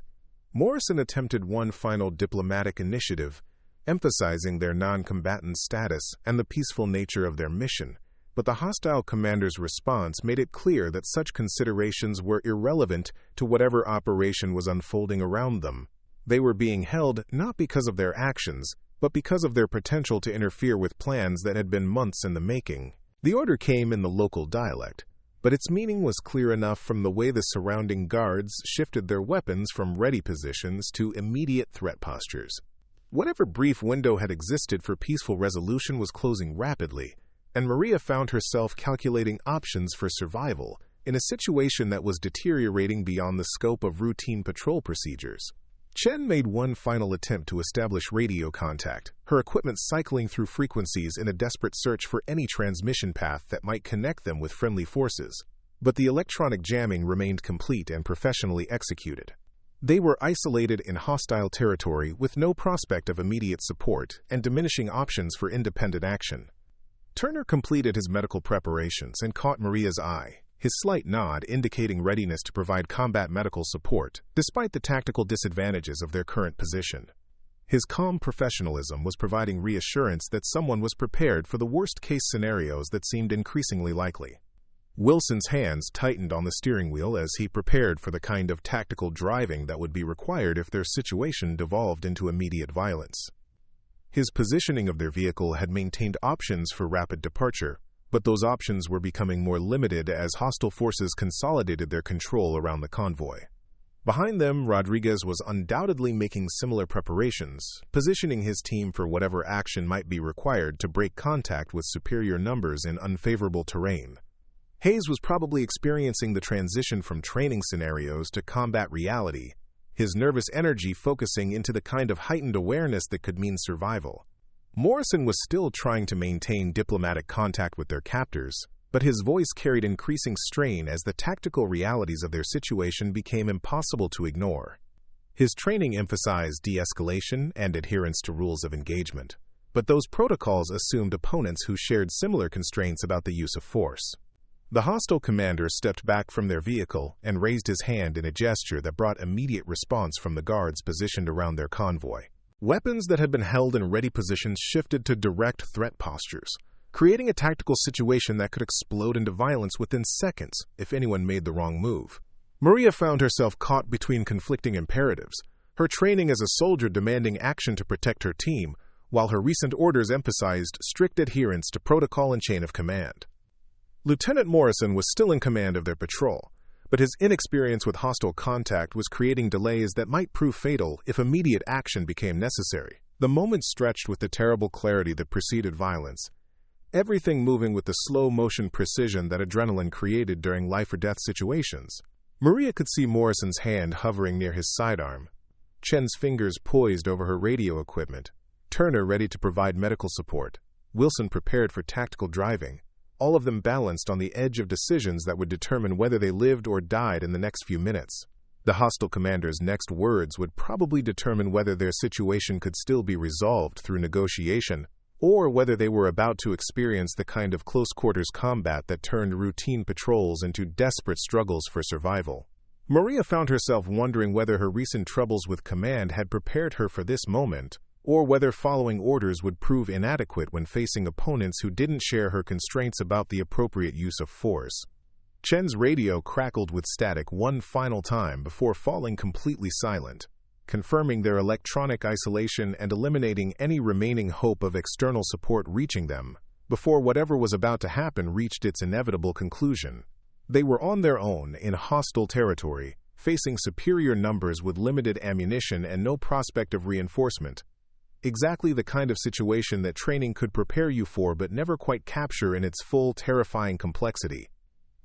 Morrison attempted one final diplomatic initiative, emphasizing their non-combatant status and the peaceful nature of their mission, but the hostile commander's response made it clear that such considerations were irrelevant to whatever operation was unfolding around them. They were being held not because of their actions, but because of their potential to interfere with plans that had been months in the making. The order came in the local dialect, but its meaning was clear enough from the way the surrounding guards shifted their weapons from ready positions to immediate threat postures. Whatever brief window had existed for peaceful resolution was closing rapidly, and Maria found herself calculating options for survival in a situation that was deteriorating beyond the scope of routine patrol procedures. Chen made one final attempt to establish radio contact, her equipment cycling through frequencies in a desperate search for any transmission path that might connect them with friendly forces. But the electronic jamming remained complete and professionally executed. They were isolated in hostile territory with no prospect of immediate support and diminishing options for independent action. Turner completed his medical preparations and caught Maria's eye, his slight nod indicating readiness to provide combat medical support, despite the tactical disadvantages of their current position. His calm professionalism was providing reassurance that someone was prepared for the worst-case scenarios that seemed increasingly likely. Wilson's hands tightened on the steering wheel as he prepared for the kind of tactical driving that would be required if their situation devolved into immediate violence. His positioning of their vehicle had maintained options for rapid departure, but those options were becoming more limited as hostile forces consolidated their control around the convoy. Behind them, Rodriguez was undoubtedly making similar preparations, positioning his team for whatever action might be required to break contact with superior numbers in unfavorable terrain. Hayes was probably experiencing the transition from training scenarios to combat reality, his nervous energy focusing into the kind of heightened awareness that could mean survival. Morrison was still trying to maintain diplomatic contact with their captors, but his voice carried increasing strain as the tactical realities of their situation became impossible to ignore. His training emphasized de-escalation and adherence to rules of engagement, but those protocols assumed opponents who shared similar constraints about the use of force. The hostile commander stepped back from their vehicle and raised his hand in a gesture that brought immediate response from the guards positioned around their convoy. Weapons that had been held in ready positions shifted to direct threat postures, creating a tactical situation that could explode into violence within seconds if anyone made the wrong move. Maria found herself caught between conflicting imperatives, her training as a soldier demanding action to protect her team, while her recent orders emphasized strict adherence to protocol and chain of command. Lieutenant Morrison was still in command of their patrol, but his inexperience with hostile contact was creating delays that might prove fatal if immediate action became necessary. The moment stretched with the terrible clarity that preceded violence, everything moving with the slow-motion precision that adrenaline created during life-or-death situations. Maria could see Morrison's hand hovering near his sidearm, Chen's fingers poised over her radio equipment, Turner ready to provide medical support, Wilson prepared for tactical driving, all of them balanced on the edge of decisions that would determine whether they lived or died in the next few minutes. The hostile commander's next words would probably determine whether their situation could still be resolved through negotiation, or whether they were about to experience the kind of close-quarters combat that turned routine patrols into desperate struggles for survival. Maria found herself wondering whether her recent troubles with command had prepared her for this moment, or whether following orders would prove inadequate when facing opponents who didn't share her constraints about the appropriate use of force. Chen's radio crackled with static one final time before falling completely silent, confirming their electronic isolation and eliminating any remaining hope of external support reaching them, before whatever was about to happen reached its inevitable conclusion. They were on their own in hostile territory, facing superior numbers with limited ammunition and no prospect of reinforcement. Exactly the kind of situation that training could prepare you for but never quite capture in its full, terrifying complexity.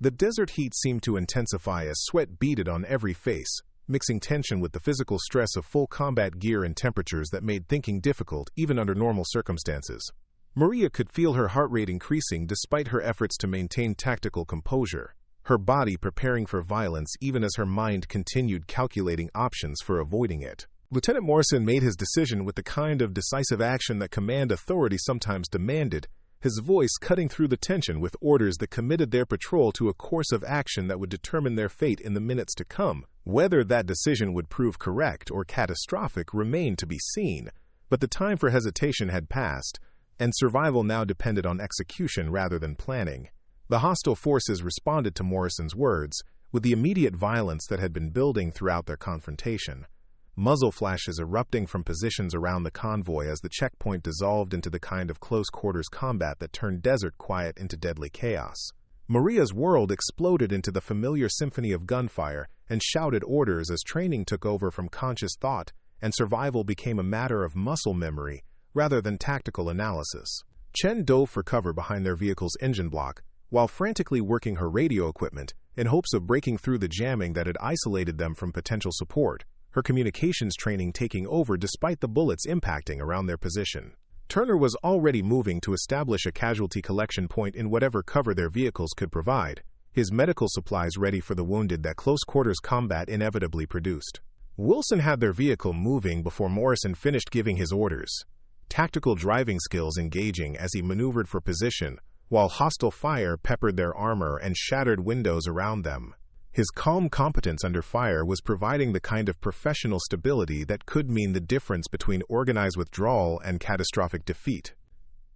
The desert heat seemed to intensify as sweat beaded on every face, mixing tension with the physical stress of full combat gear and temperatures that made thinking difficult even under normal circumstances. Maria could feel her heart rate increasing despite her efforts to maintain tactical composure, her body preparing for violence even as her mind continued calculating options for avoiding it. Lieutenant Morrison made his decision with the kind of decisive action that command authority sometimes demanded, his voice cutting through the tension with orders that committed their patrol to a course of action that would determine their fate in the minutes to come. Whether that decision would prove correct or catastrophic remained to be seen, but the time for hesitation had passed, and survival now depended on execution rather than planning. The hostile forces responded to Morrison's words with the immediate violence that had been building throughout their confrontation. Muzzle flashes erupting from positions around the convoy as the checkpoint dissolved into the kind of close-quarters combat that turned desert quiet into deadly chaos. Maria's world exploded into the familiar symphony of gunfire and shouted orders as training took over from conscious thought, and survival became a matter of muscle memory rather than tactical analysis. Chen dove for cover behind their vehicle's engine block, while frantically working her radio equipment in hopes of breaking through the jamming that had isolated them from potential support, her communications training taking over despite the bullets impacting around their position. Turner was already moving to establish a casualty collection point in whatever cover their vehicles could provide, his medical supplies ready for the wounded that close-quarters combat inevitably produced. Wilson had their vehicle moving before Morrison finished giving his orders, tactical driving skills engaging as he maneuvered for position, while hostile fire peppered their armor and shattered windows around them. His calm competence under fire was providing the kind of professional stability that could mean the difference between organized withdrawal and catastrophic defeat.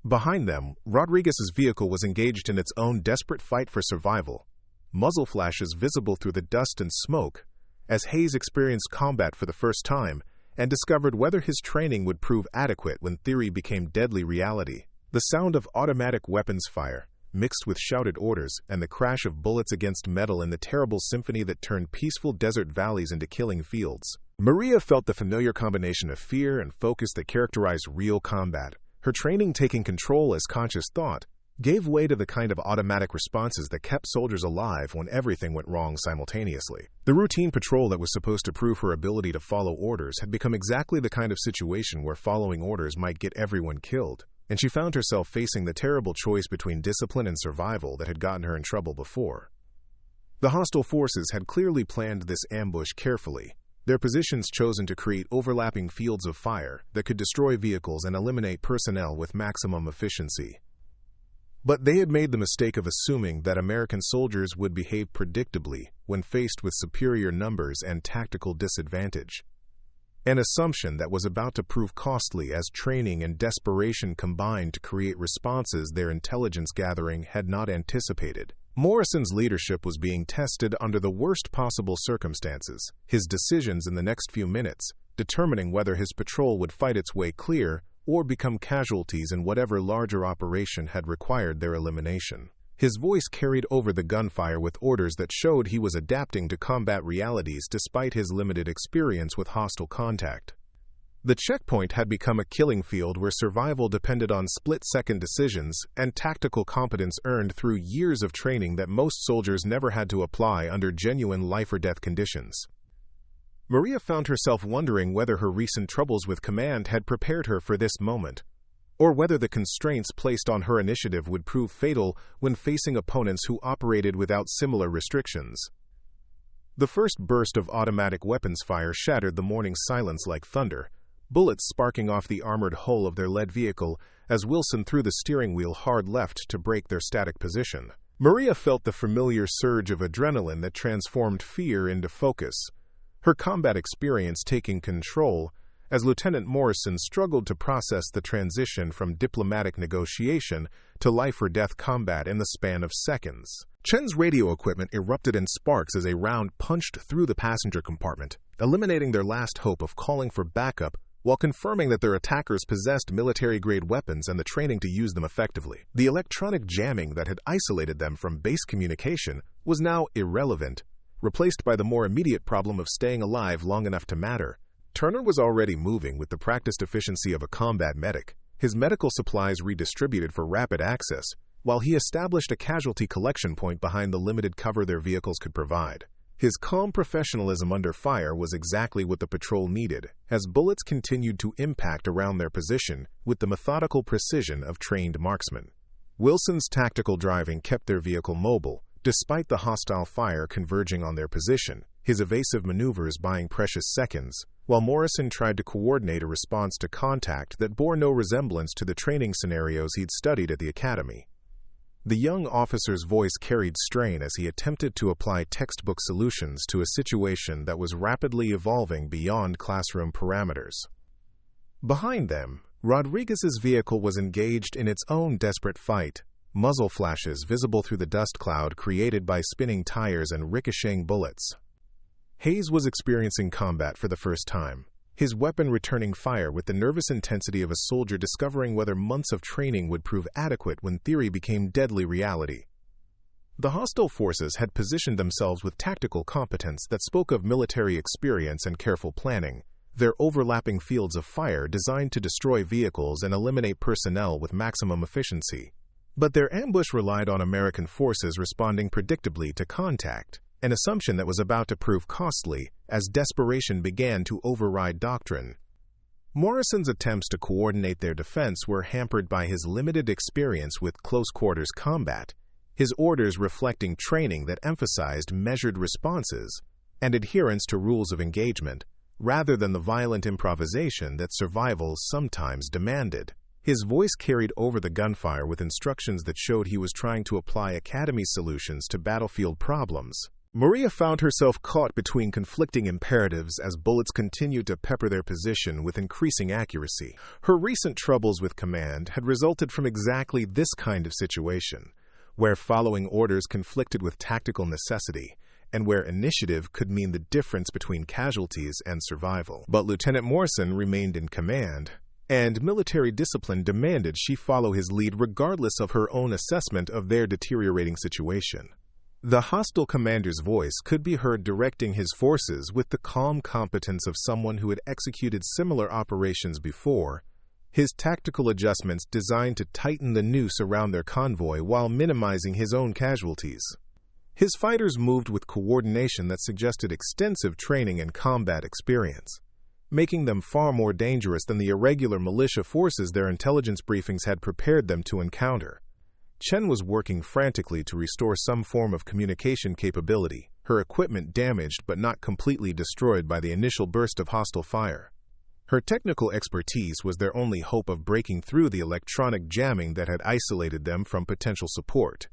Behind them, Rodriguez's vehicle was engaged in its own desperate fight for survival, muzzle flashes visible through the dust and smoke, as Hayes experienced combat for the first time and discovered whether his training would prove adequate when theory became deadly reality. The sound of automatic weapons fire, mixed with shouted orders and the crash of bullets against metal in the terrible symphony that turned peaceful desert valleys into killing fields. Maria felt the familiar combination of fear and focus that characterized real combat. Her training, taking control as conscious thought, gave way to the kind of automatic responses that kept soldiers alive when everything went wrong simultaneously. The routine patrol that was supposed to prove her ability to follow orders had become exactly the kind of situation where following orders might get everyone killed, and she found herself facing the terrible choice between discipline and survival that had gotten her in trouble before. The hostile forces had clearly planned this ambush carefully, their positions chosen to create overlapping fields of fire that could destroy vehicles and eliminate personnel with maximum efficiency. But they had made the mistake of assuming that American soldiers would behave predictably when faced with superior numbers and tactical disadvantage, an assumption that was about to prove costly as training and desperation combined to create responses their intelligence gathering had not anticipated. Morrison's leadership was being tested under the worst possible circumstances, his decisions in the next few minutes determining whether his patrol would fight its way clear or become casualties in whatever larger operation had required their elimination. His voice carried over the gunfire with orders that showed he was adapting to combat realities despite his limited experience with hostile contact. The checkpoint had become a killing field where survival depended on split-second decisions and tactical competence earned through years of training that most soldiers never had to apply under genuine life-or-death conditions. Maria found herself wondering whether her recent troubles with command had prepared her for this moment, or whether the constraints placed on her initiative would prove fatal when facing opponents who operated without similar restrictions. The first burst of automatic weapons fire shattered the morning silence like thunder, bullets sparking off the armored hull of their lead vehicle as Wilson threw the steering wheel hard left to break their static position. Maria felt the familiar surge of adrenaline that transformed fear into focus, her combat experience taking control as Lieutenant Morrison struggled to process the transition from diplomatic negotiation to life-or-death combat in the span of seconds. Chen's radio equipment erupted in sparks as a round punched through the passenger compartment, eliminating their last hope of calling for backup while confirming that their attackers possessed military-grade weapons and the training to use them effectively. The electronic jamming that had isolated them from base communication was now irrelevant, replaced by the more immediate problem of staying alive long enough to matter. Turner was already moving with the practiced efficiency of a combat medic, his medical supplies redistributed for rapid access, while he established a casualty collection point behind the limited cover their vehicles could provide. His calm professionalism under fire was exactly what the patrol needed, as bullets continued to impact around their position with the methodical precision of trained marksmen. Wilson's tactical driving kept their vehicle mobile, despite the hostile fire converging on their position, his evasive maneuvers buying precious seconds, while Morrison tried to coordinate a response to contact that bore no resemblance to the training scenarios he'd studied at the academy. The young officer's voice carried strain as he attempted to apply textbook solutions to a situation that was rapidly evolving beyond classroom parameters. Behind them, Rodriguez's vehicle was engaged in its own desperate fight, muzzle flashes visible through the dust cloud created by spinning tires and ricocheting bullets. Hayes was experiencing combat for the first time, his weapon returning fire with the nervous intensity of a soldier discovering whether months of training would prove adequate when theory became deadly reality. The hostile forces had positioned themselves with tactical competence that spoke of military experience and careful planning, their overlapping fields of fire designed to destroy vehicles and eliminate personnel with maximum efficiency. But their ambush relied on American forces responding predictably to contact, an assumption that was about to prove costly as desperation began to override doctrine. Morrison's attempts to coordinate their defense were hampered by his limited experience with close-quarters combat, his orders reflecting training that emphasized measured responses and adherence to rules of engagement, rather than the violent improvisation that survival sometimes demanded. His voice carried over the gunfire with instructions that showed he was trying to apply academy solutions to battlefield problems. Maria found herself caught between conflicting imperatives as bullets continued to pepper their position with increasing accuracy. Her recent troubles with command had resulted from exactly this kind of situation, where following orders conflicted with tactical necessity, and where initiative could mean the difference between casualties and survival. But Lieutenant Morrison remained in command, and military discipline demanded she follow his lead regardless of her own assessment of their deteriorating situation. The hostile commander's voice could be heard directing his forces with the calm competence of someone who had executed similar operations before, his tactical adjustments designed to tighten the noose around their convoy while minimizing his own casualties. His fighters moved with coordination that suggested extensive training and combat experience, making them far more dangerous than the irregular militia forces their intelligence briefings had prepared them to encounter. Chen was working frantically to restore some form of communication capability, her equipment damaged but not completely destroyed by the initial burst of hostile fire. Her technical expertise was their only hope of breaking through the electronic jamming that had isolated them from potential support,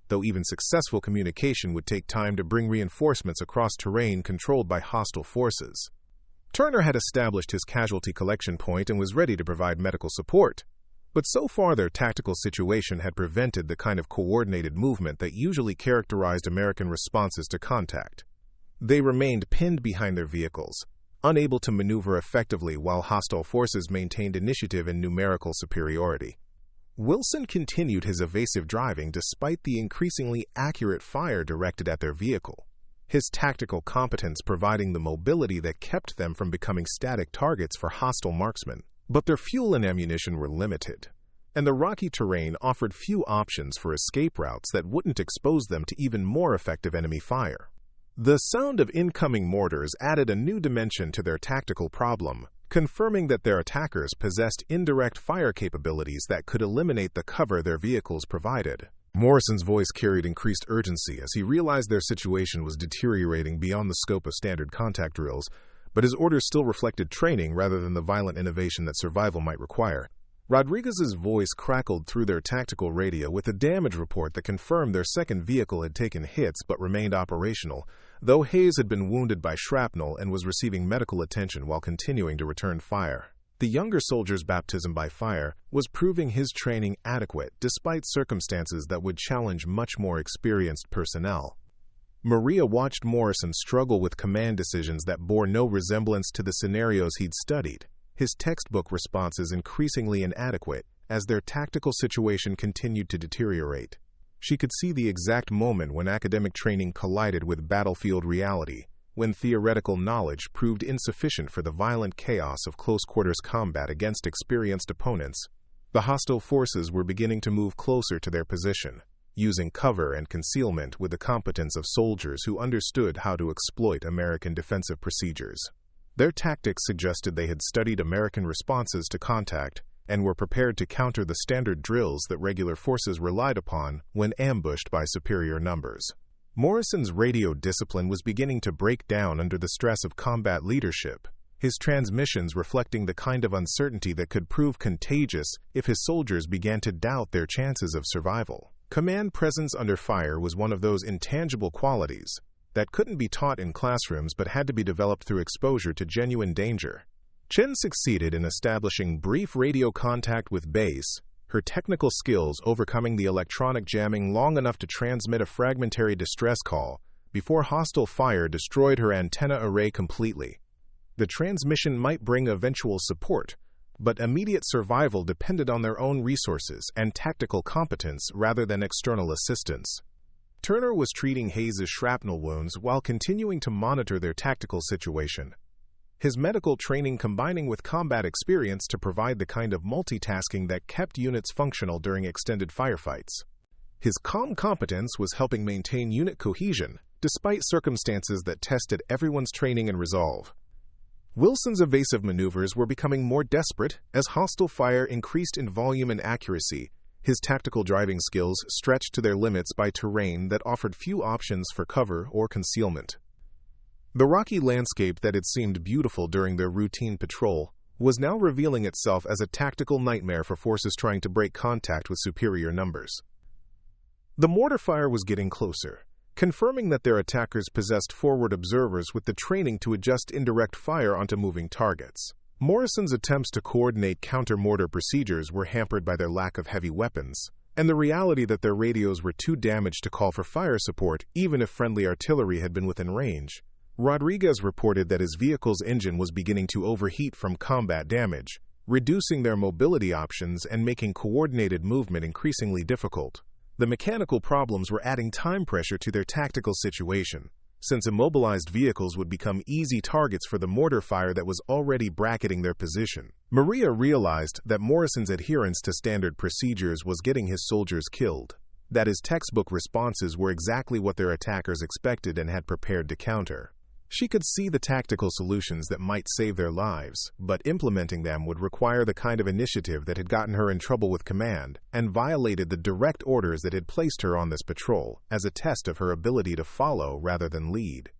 though even successful communication would take time to bring reinforcements across terrain controlled by hostile forces. Turner had established his casualty collection point and was ready to provide medical support, but so far their tactical situation had prevented the kind of coordinated movement that usually characterized American responses to contact. They remained pinned behind their vehicles, unable to maneuver effectively while hostile forces maintained initiative and numerical superiority. Wilson continued his evasive driving despite the increasingly accurate fire directed at their vehicle, his tactical competence providing the mobility that kept them from becoming static targets for hostile marksmen. But their fuel and ammunition were limited, and the rocky terrain offered few options for escape routes that wouldn't expose them to even more effective enemy fire. The sound of incoming mortars added a new dimension to their tactical problem, confirming that their attackers possessed indirect fire capabilities that could eliminate the cover their vehicles provided. Morrison's voice carried increased urgency as he realized their situation was deteriorating beyond the scope of standard contact drills, but his orders still reflected training rather than the violent innovation that survival might require. Rodriguez's voice crackled through their tactical radio with a damage report that confirmed their second vehicle had taken hits but remained operational, though Hayes had been wounded by shrapnel and was receiving medical attention while continuing to return fire. The younger soldier's baptism by fire was proving his training adequate despite circumstances that would challenge much more experienced personnel. Maria watched Morrison struggle with command decisions that bore no resemblance to the scenarios he'd studied, his textbook responses increasingly inadequate as their tactical situation continued to deteriorate. She could see the exact moment when academic training collided with battlefield reality, when theoretical knowledge proved insufficient for the violent chaos of close-quarters combat against experienced opponents. The hostile forces were beginning to move closer to their position, using cover and concealment with the competence of soldiers who understood how to exploit American defensive procedures. Their tactics suggested they had studied American responses to contact and were prepared to counter the standard drills that regular forces relied upon when ambushed by superior numbers. Morrison's radio discipline was beginning to break down under the stress of combat leadership, his transmissions reflecting the kind of uncertainty that could prove contagious if his soldiers began to doubt their chances of survival. Command presence under fire was one of those intangible qualities that couldn't be taught in classrooms but had to be developed through exposure to genuine danger. Chen succeeded in establishing brief radio contact with base, her technical skills overcoming the electronic jamming long enough to transmit a fragmentary distress call before hostile fire destroyed her antenna array completely. The transmission might bring eventual support, but immediate survival depended on their own resources and tactical competence rather than external assistance. Turner was treating Hayes' shrapnel wounds while continuing to monitor their tactical situation, his medical training combining with combat experience to provide the kind of multitasking that kept units functional during extended firefights. His calm competence was helping maintain unit cohesion, despite circumstances that tested everyone's training and resolve. Wilson's evasive maneuvers were becoming more desperate as hostile fire increased in volume and accuracy, His tactical driving skills stretched to their limits by terrain that offered few options for cover or concealment. The rocky landscape that had seemed beautiful during their routine patrol was now revealing itself as a tactical nightmare for forces trying to break contact with superior numbers. The mortar fire was getting closer, confirming that their attackers possessed forward observers with the training to adjust indirect fire onto moving targets. Morrison's attempts to coordinate counter-mortar procedures were hampered by their lack of heavy weapons, and the reality that their radios were too damaged to call for fire support even if friendly artillery had been within range. Rodriguez reported that his vehicle's engine was beginning to overheat from combat damage, reducing their mobility options and making coordinated movement increasingly difficult. The mechanical problems were adding time pressure to their tactical situation, since immobilized vehicles would become easy targets for the mortar fire that was already bracketing their position. Maria realized that Morrison's adherence to standard procedures was getting his soldiers killed, that his textbook responses were exactly what their attackers expected and had prepared to counter. She could see the tactical solutions that might save their lives, but implementing them would require the kind of initiative that had gotten her in trouble with command and violated the direct orders that had placed her on this patrol as a test of her ability to follow rather than lead.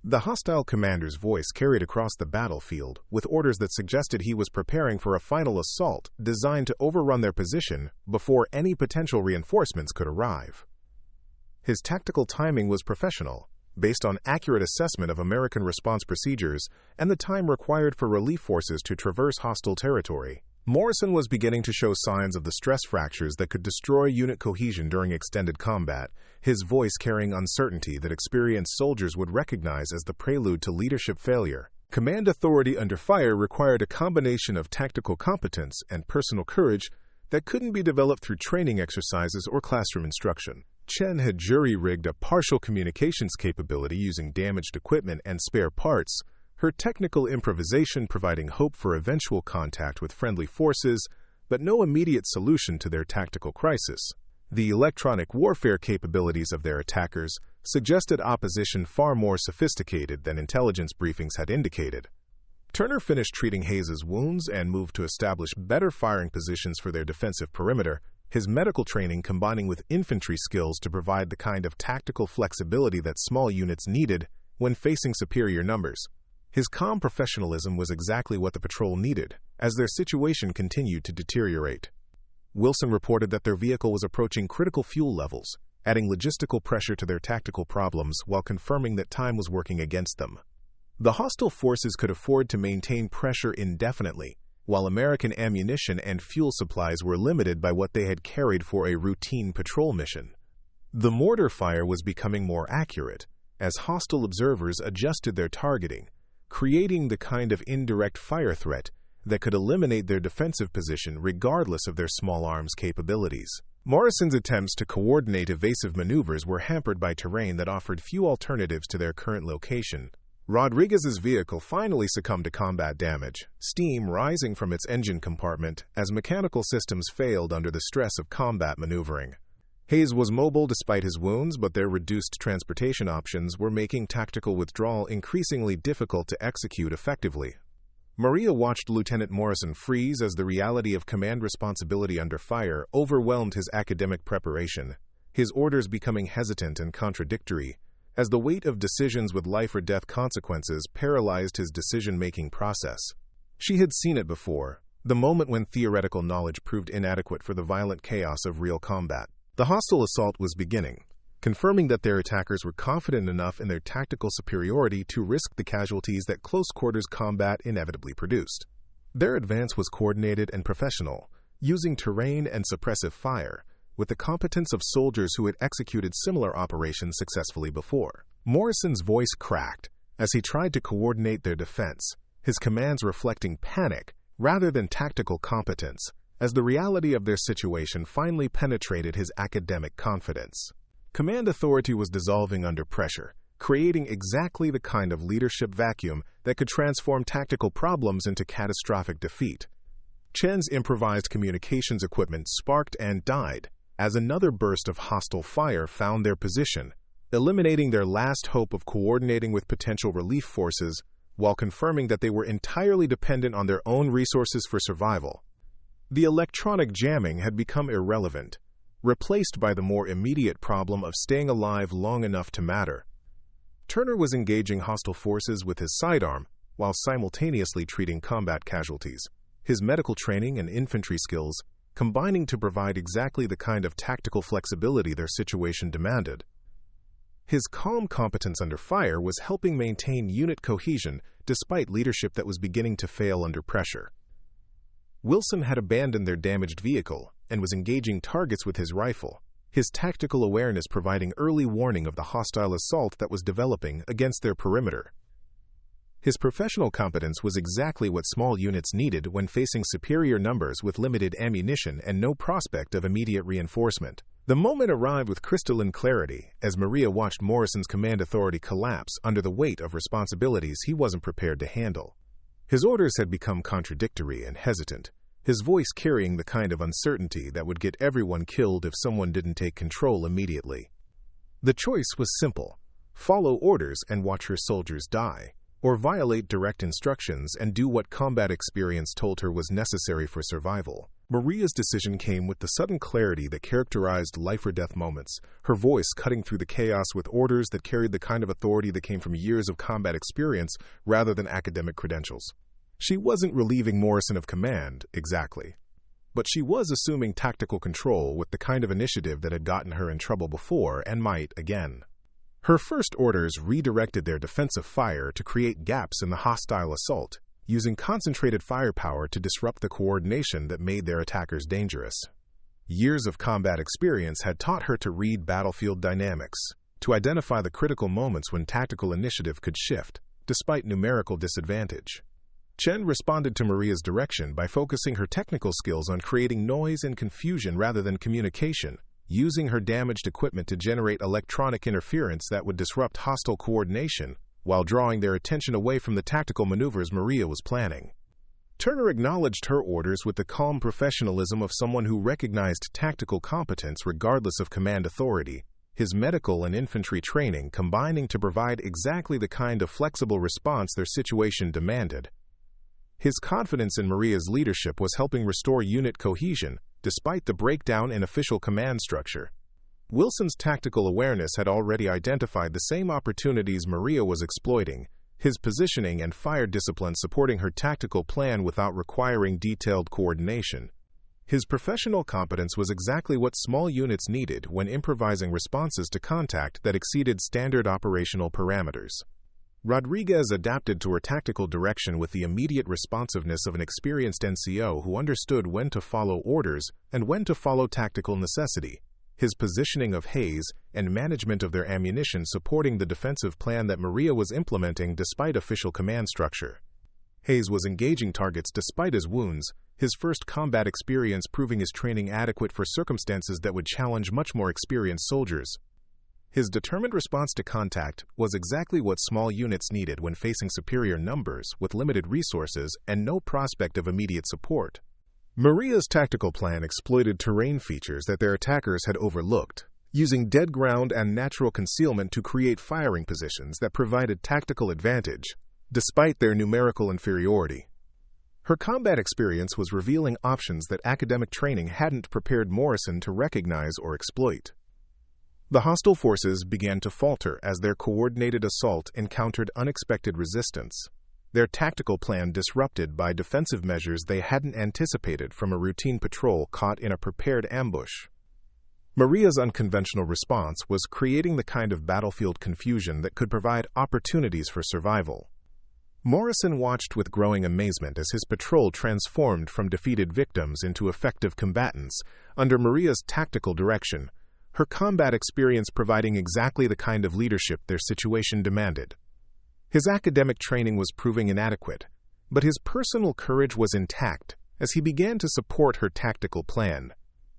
The hostile commander's voice carried across the battlefield with orders that suggested he was preparing for a final assault designed to overrun their position before any potential reinforcements could arrive. His tactical timing was professional, based on accurate assessment of American response procedures and the time required for relief forces to traverse hostile territory. Morrison was beginning to show signs of the stress fractures that could destroy unit cohesion during extended combat, his voice carrying uncertainty that experienced soldiers would recognize as the prelude to leadership failure. Command authority under fire required a combination of tactical competence and personal courage that couldn't be developed through training exercises or classroom instruction. Chen had jury-rigged a partial communications capability using damaged equipment and spare parts, her technical improvisation providing hope for eventual contact with friendly forces, but no immediate solution to their tactical crisis. The electronic warfare capabilities of their attackers suggested opposition far more sophisticated than intelligence briefings had indicated. Turner finished treating Hayes's wounds and moved to establish better firing positions for their defensive perimeter, his medical training combining with infantry skills to provide the kind of tactical flexibility that small units needed when facing superior numbers. His calm professionalism was exactly what the patrol needed, as their situation continued to deteriorate. Wilson reported that their vehicle was approaching critical fuel levels, adding logistical pressure to their tactical problems while confirming that time was working against them. The hostile forces could afford to maintain pressure indefinitely, while American ammunition and fuel supplies were limited by what they had carried for a routine patrol mission. The mortar fire was becoming more accurate, as hostile observers adjusted their targeting, creating the kind of indirect fire threat that could eliminate their defensive position regardless of their small arms capabilities. Morrison's attempts to coordinate evasive maneuvers were hampered by terrain that offered few alternatives to their current location. Rodriguez's vehicle finally succumbed to combat damage, steam rising from its engine compartment as mechanical systems failed under the stress of combat maneuvering. Hayes was mobile despite his wounds, but their reduced transportation options were making tactical withdrawal increasingly difficult to execute effectively. Maria watched Lieutenant Morrison freeze as the reality of command responsibility under fire overwhelmed his academic preparation, his orders becoming hesitant and contradictory, as the weight of decisions with life or death consequences paralyzed his decision-making process. She had seen it before, the moment when theoretical knowledge proved inadequate for the violent chaos of real combat. The hostile assault was beginning, confirming that their attackers were confident enough in their tactical superiority to risk the casualties that close-quarters combat inevitably produced. Their advance was coordinated and professional, using terrain and suppressive fire, with the competence of soldiers who had executed similar operations successfully before. Morrison's voice cracked as he tried to coordinate their defense, his commands reflecting panic rather than tactical competence, as the reality of their situation finally penetrated his academic confidence. Command authority was dissolving under pressure, creating exactly the kind of leadership vacuum that could transform tactical problems into catastrophic defeat. Chen's improvised communications equipment sparked and died as another burst of hostile fire found their position, eliminating their last hope of coordinating with potential relief forces while confirming that they were entirely dependent on their own resources for survival. The electronic jamming had become irrelevant, replaced by the more immediate problem of staying alive long enough to matter. Turner was engaging hostile forces with his sidearm while simultaneously treating combat casualties. His medical training and infantry skills combining to provide exactly the kind of tactical flexibility their situation demanded. His calm competence under fire was helping maintain unit cohesion despite leadership that was beginning to fail under pressure. Wilson had abandoned their damaged vehicle and was engaging targets with his rifle, his tactical awareness providing early warning of the hostile assault that was developing against their perimeter. His professional competence was exactly what small units needed when facing superior numbers with limited ammunition and no prospect of immediate reinforcement. The moment arrived with crystalline clarity as Maria watched Morrison's command authority collapse under the weight of responsibilities he wasn't prepared to handle. His orders had become contradictory and hesitant, his voice carrying the kind of uncertainty that would get everyone killed if someone didn't take control immediately. The choice was simple: follow orders and watch her soldiers die, or violate direct instructions and do what combat experience told her was necessary for survival. Maria's decision came with the sudden clarity that characterized life-or-death moments, her voice cutting through the chaos with orders that carried the kind of authority that came from years of combat experience rather than academic credentials. She wasn't relieving Morrison of command, exactly, but she was assuming tactical control with the kind of initiative that had gotten her in trouble before and might again. Her first orders redirected their defensive fire to create gaps in the hostile assault, using concentrated firepower to disrupt the coordination that made their attackers dangerous. Years of combat experience had taught her to read battlefield dynamics, to identify the critical moments when tactical initiative could shift, despite numerical disadvantage. Chen responded to Maria's direction by focusing her technical skills on creating noise and confusion rather than communication, using her damaged equipment to generate electronic interference that would disrupt hostile coordination, while drawing their attention away from the tactical maneuvers Maria was planning. Turner acknowledged her orders with the calm professionalism of someone who recognized tactical competence regardless of command authority, his medical and infantry training combining to provide exactly the kind of flexible response their situation demanded. His confidence in Maria's leadership was helping restore unit cohesion, despite the breakdown in official command structure. Wilson's tactical awareness had already identified the same opportunities Maria was exploiting, his positioning and fire discipline supporting her tactical plan without requiring detailed coordination. His professional competence was exactly what small units needed when improvising responses to contact that exceeded standard operational parameters. Rodriguez adapted to her tactical direction with the immediate responsiveness of an experienced NCO who understood when to follow orders and when to follow tactical necessity, his positioning of Hayes and management of their ammunition supporting the defensive plan that Maria was implementing despite official command structure. Hayes was engaging targets despite his wounds, his first combat experience proving his training adequate for circumstances that would challenge much more experienced soldiers. His determined response to contact was exactly what small units needed when facing superior numbers with limited resources and no prospect of immediate support. Maria's tactical plan exploited terrain features that their attackers had overlooked, using dead ground and natural concealment to create firing positions that provided tactical advantage, despite their numerical inferiority. Her combat experience was revealing options that academic training hadn't prepared Morrison to recognize or exploit. The hostile forces began to falter as their coordinated assault encountered unexpected resistance, their tactical plan disrupted by defensive measures they hadn't anticipated from a routine patrol caught in a prepared ambush. Maria's unconventional response was creating the kind of battlefield confusion that could provide opportunities for survival. Morrison watched with growing amazement as his patrol transformed from defeated victims into effective combatants under Maria's tactical direction, her combat experience providing exactly the kind of leadership their situation demanded. His academic training was proving inadequate, but his personal courage was intact as he began to support her tactical plan.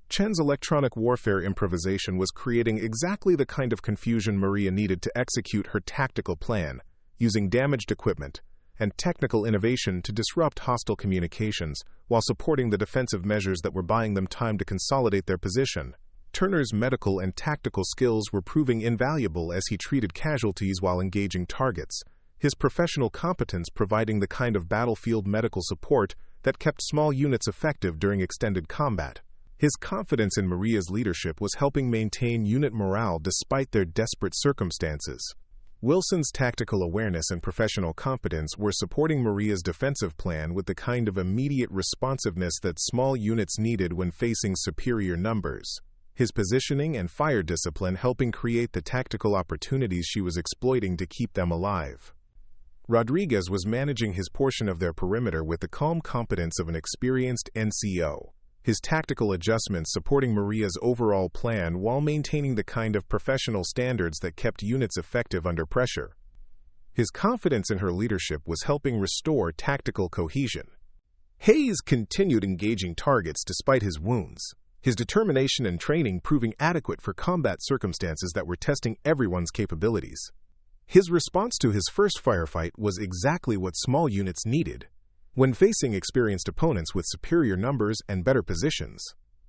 Chen's electronic warfare improvisation was creating exactly the kind of confusion Maria needed to execute her tactical plan, using damaged equipment and technical innovation to disrupt hostile communications while supporting the defensive measures that were buying them time to consolidate their position. Turner's medical and tactical skills were proving invaluable as he treated casualties while engaging targets, his professional competence providing the kind of battlefield medical support that kept small units effective during extended combat. His confidence in Maria's leadership was helping maintain unit morale despite their desperate circumstances. Wilson's tactical awareness and professional competence were supporting Maria's defensive plan with the kind of immediate responsiveness that small units needed when facing superior numbers. His positioning and fire discipline helping create the tactical opportunities she was exploiting to keep them alive. Rodriguez was managing his portion of their perimeter with the calm competence of an experienced NCO. His tactical adjustments supporting Maria's overall plan while maintaining the kind of professional standards that kept units effective under pressure. His confidence in her leadership was helping restore tactical cohesion. Hayes continued engaging targets despite his wounds, his determination and training proving adequate for combat circumstances that were testing everyone's capabilities. His response to his first firefight was exactly what small units needed. When facing experienced opponents with superior numbers and better positions,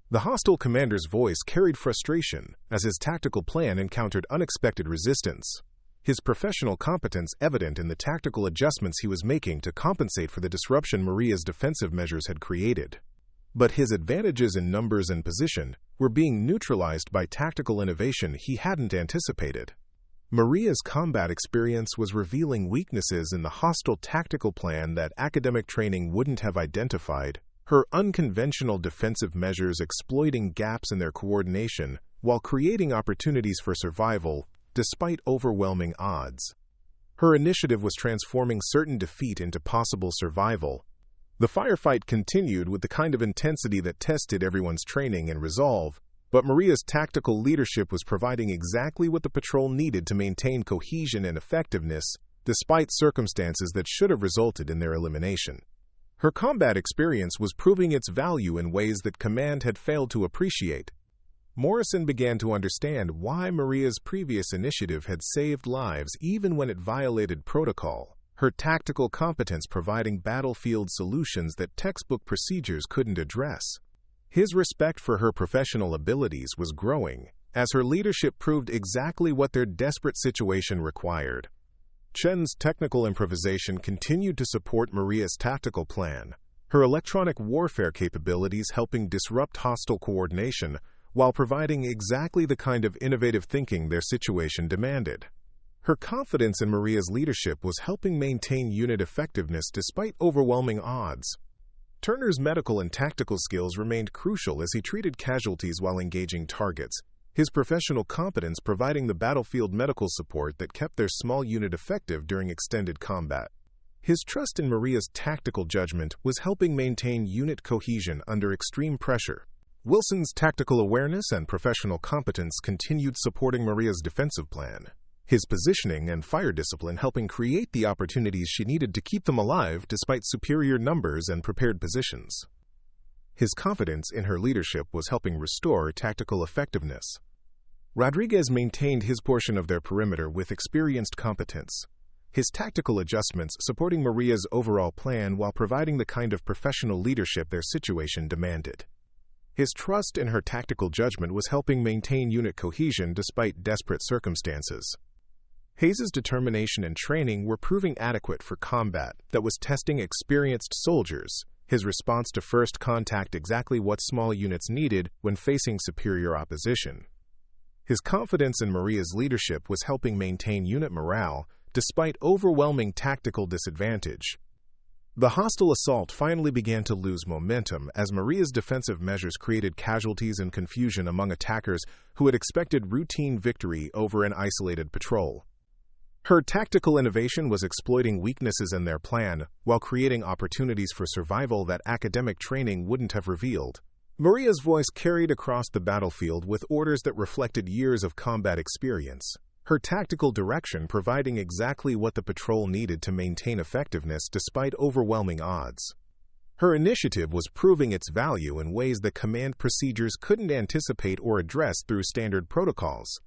the hostile commander's voice carried frustration as his tactical plan encountered unexpected resistance. His professional competence evident in the tactical adjustments he was making to compensate for the disruption Maria's defensive measures had created. But his advantages in numbers and position were being neutralized by tactical innovation he hadn't anticipated. Maria's combat experience was revealing weaknesses in the hostile tactical plan that academic training wouldn't have identified, her unconventional defensive measures exploiting gaps in their coordination while creating opportunities for survival despite overwhelming odds. Her initiative was transforming certain defeat into possible survival. The firefight continued with the kind of intensity that tested everyone's training and resolve, but Maria's tactical leadership was providing exactly what the patrol needed to maintain cohesion and effectiveness, despite circumstances that should have resulted in their elimination. Her combat experience was proving its value in ways that command had failed to appreciate. Morrison began to understand why Maria's previous initiative had saved lives even when it violated protocol, her tactical competence providing battlefield solutions that textbook procedures couldn't address. His respect for her professional abilities was growing, as her leadership proved exactly what their desperate situation required. Chen's technical improvisation continued to support Maria's tactical plan, her electronic warfare capabilities helping disrupt hostile coordination while providing exactly the kind of innovative thinking their situation demanded. Her confidence in Maria's leadership was helping maintain unit effectiveness despite overwhelming odds. Turner's medical and tactical skills remained crucial as he treated casualties while engaging targets, his professional competence providing the battlefield medical support that kept their small unit effective during extended combat. His trust in Maria's tactical judgment was helping maintain unit cohesion under extreme pressure. Wilson's tactical awareness and professional competence continued supporting Maria's defensive plan, his positioning and fire discipline helping create the opportunities she needed to keep them alive despite superior numbers and prepared positions. His confidence in her leadership was helping restore tactical effectiveness. Rodriguez maintained his portion of their perimeter with experienced competence, his tactical adjustments supporting Maria's overall plan while providing the kind of professional leadership their situation demanded. His trust in her tactical judgment was helping maintain unit cohesion despite desperate circumstances. Hayes's determination and training were proving adequate for combat that was testing experienced soldiers, his response to first contact exactly what small units needed when facing superior opposition. His confidence in Maria's leadership was helping maintain unit morale despite overwhelming tactical disadvantage. The hostile assault finally began to lose momentum as Maria's defensive measures created casualties and confusion among attackers who had expected routine victory over an isolated patrol. Her tactical innovation was exploiting weaknesses in their plan while creating opportunities for survival that academic training wouldn't have revealed. Maria's voice carried across the battlefield with orders that reflected years of combat experience, her tactical direction providing exactly what the patrol needed to maintain effectiveness despite overwhelming odds. Her initiative was proving its value in ways that command procedures couldn't anticipate or address through standard protocols.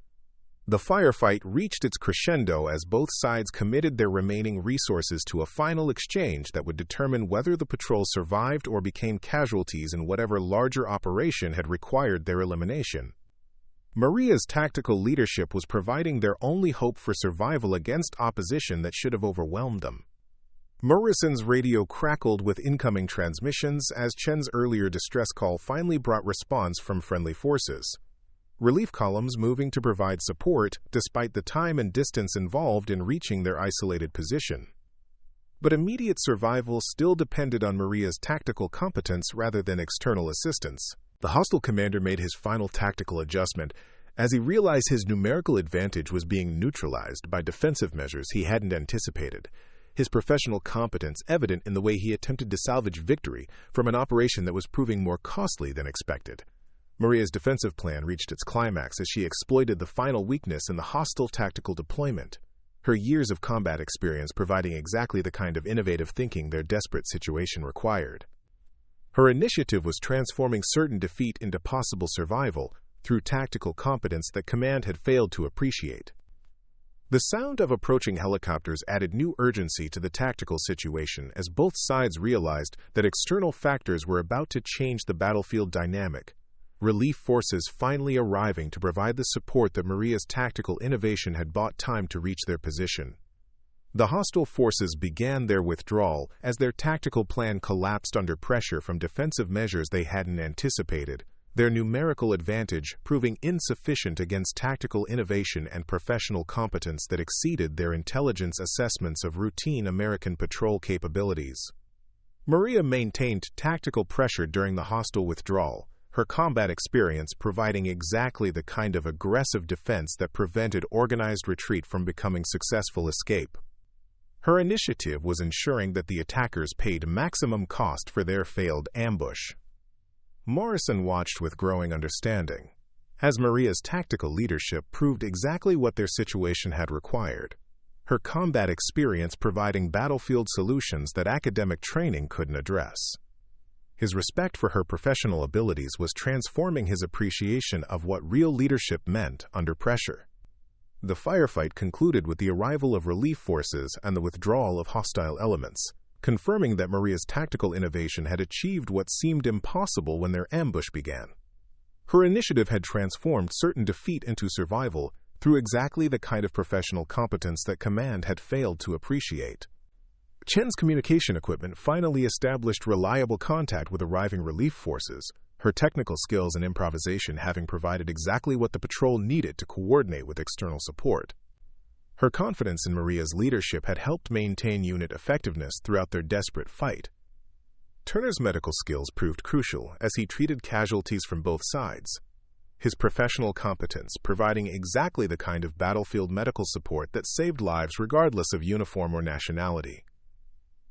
The firefight reached its crescendo as both sides committed their remaining resources to a final exchange that would determine whether the patrol survived or became casualties in whatever larger operation had required their elimination. Maria's tactical leadership was providing their only hope for survival against opposition that should have overwhelmed them. Morrison's radio crackled with incoming transmissions as Chen's earlier distress call finally brought response from friendly forces. Relief columns moving to provide support despite the time and distance involved in reaching their isolated position. But immediate survival still depended on Maria's tactical competence rather than external assistance. The hostile commander made his final tactical adjustment as he realized his numerical advantage was being neutralized by defensive measures he hadn't anticipated, his professional competence evident in the way he attempted to salvage victory from an operation that was proving more costly than expected. Maria's defensive plan reached its climax as she exploited the final weakness in the hostile tactical deployment, her years of combat experience providing exactly the kind of innovative thinking their desperate situation required. Her initiative was transforming certain defeat into possible survival through tactical competence that command had failed to appreciate. The sound of approaching helicopters added new urgency to the tactical situation as both sides realized that external factors were about to change the battlefield dynamic, relief forces finally arriving to provide the support that Maria's tactical innovation had bought time to reach their position. The hostile forces began their withdrawal as their tactical plan collapsed under pressure from defensive measures they hadn't anticipated, their numerical advantage proving insufficient against tactical innovation and professional competence that exceeded their intelligence assessments of routine American patrol capabilities. Maria maintained tactical pressure during the hostile withdrawal, her combat experience providing exactly the kind of aggressive defense that prevented organized retreat from becoming successful escape. Her initiative was ensuring that the attackers paid maximum cost for their failed ambush. Morrison watched with growing understanding, as Maria's tactical leadership proved exactly what their situation had required, her combat experience providing battlefield solutions that academic training couldn't address. His respect for her professional abilities was transforming his appreciation of what real leadership meant under pressure. The firefight concluded with the arrival of relief forces and the withdrawal of hostile elements, confirming that Maria's tactical innovation had achieved what seemed impossible when their ambush began. Her initiative had transformed certain defeat into survival through exactly the kind of professional competence that command had failed to appreciate. Chen's communication equipment finally established reliable contact with arriving relief forces, her technical skills and improvisation having provided exactly what the patrol needed to coordinate with external support. Her confidence in Maria's leadership had helped maintain unit effectiveness throughout their desperate fight. Turner's medical skills proved crucial as he treated casualties from both sides, his professional competence providing exactly the kind of battlefield medical support that saved lives regardless of uniform or nationality.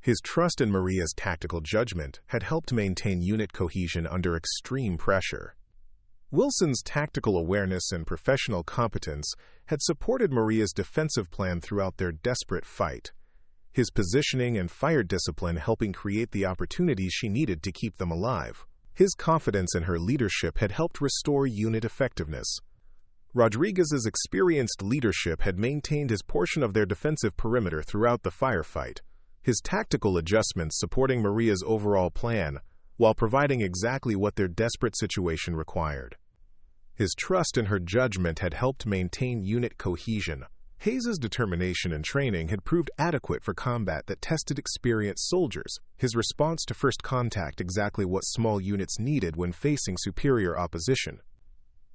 His trust in Maria's tactical judgment had helped maintain unit cohesion under extreme pressure. Wilson's tactical awareness and professional competence had supported Maria's defensive plan throughout their desperate fight, his positioning and fire discipline helping create the opportunities she needed to keep them alive. His confidence in her leadership had helped restore unit effectiveness. Rodriguez's experienced leadership had maintained his portion of their defensive perimeter throughout the firefight, his tactical adjustments supporting Maria's overall plan while providing exactly what their desperate situation required. His trust in her judgment had helped maintain unit cohesion. Hayes's determination and training had proved adequate for combat that tested experienced soldiers, his response to first contact exactly what small units needed when facing superior opposition.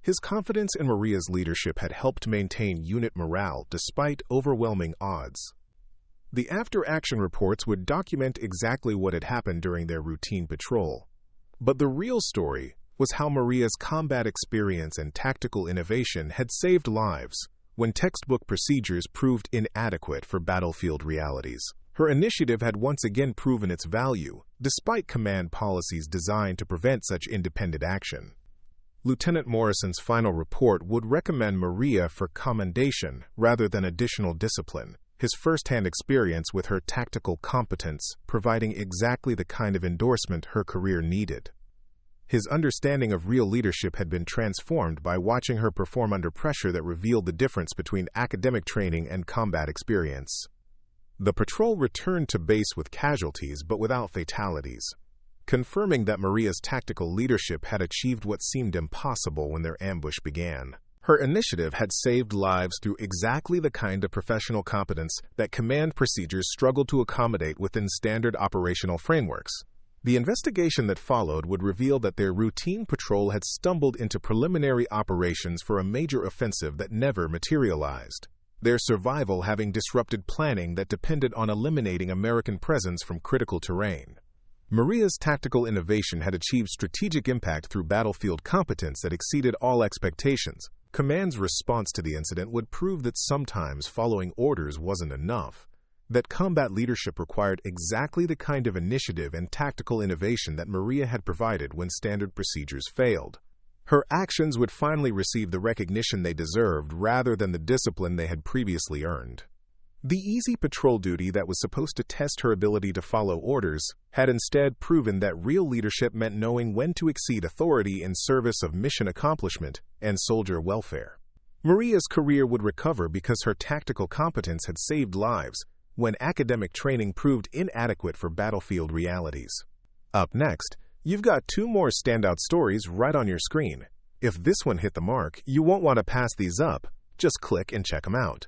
His confidence in Maria's leadership had helped maintain unit morale despite overwhelming odds. The after-action reports would document exactly what had happened during their routine patrol. But the real story was how Maria's combat experience and tactical innovation had saved lives when textbook procedures proved inadequate for battlefield realities. Her initiative had once again proven its value, despite command policies designed to prevent such independent action. Lieutenant Morrison's final report would recommend Maria for commendation rather than additional discipline, his first-hand experience with her tactical competence providing exactly the kind of endorsement her career needed. His understanding of real leadership had been transformed by watching her perform under pressure that revealed the difference between academic training and combat experience. The patrol returned to base with casualties but without fatalities, confirming that Maria's tactical leadership had achieved what seemed impossible when their ambush began. Her initiative had saved lives through exactly the kind of professional competence that command procedures struggle to accommodate within standard operational frameworks. The investigation that followed would reveal that their routine patrol had stumbled into preliminary operations for a major offensive that never materialized, their survival having disrupted planning that depended on eliminating American presence from critical terrain. Maria's tactical innovation had achieved strategic impact through battlefield competence that exceeded all expectations. Command's response to the incident would prove that sometimes following orders wasn't enough, that combat leadership required exactly the kind of initiative and tactical innovation that Maria had provided when standard procedures failed. Her actions would finally receive the recognition they deserved rather than the discipline they had previously earned. The easy patrol duty that was supposed to test her ability to follow orders had instead proven that real leadership meant knowing when to exceed authority in service of mission accomplishment and soldier welfare. Maria's career would recover because her tactical competence had saved lives when academic training proved inadequate for battlefield realities. Up next, you've got 2 more standout stories right on your screen. If this one hit the mark, you won't want to pass these up. Just click and check them out.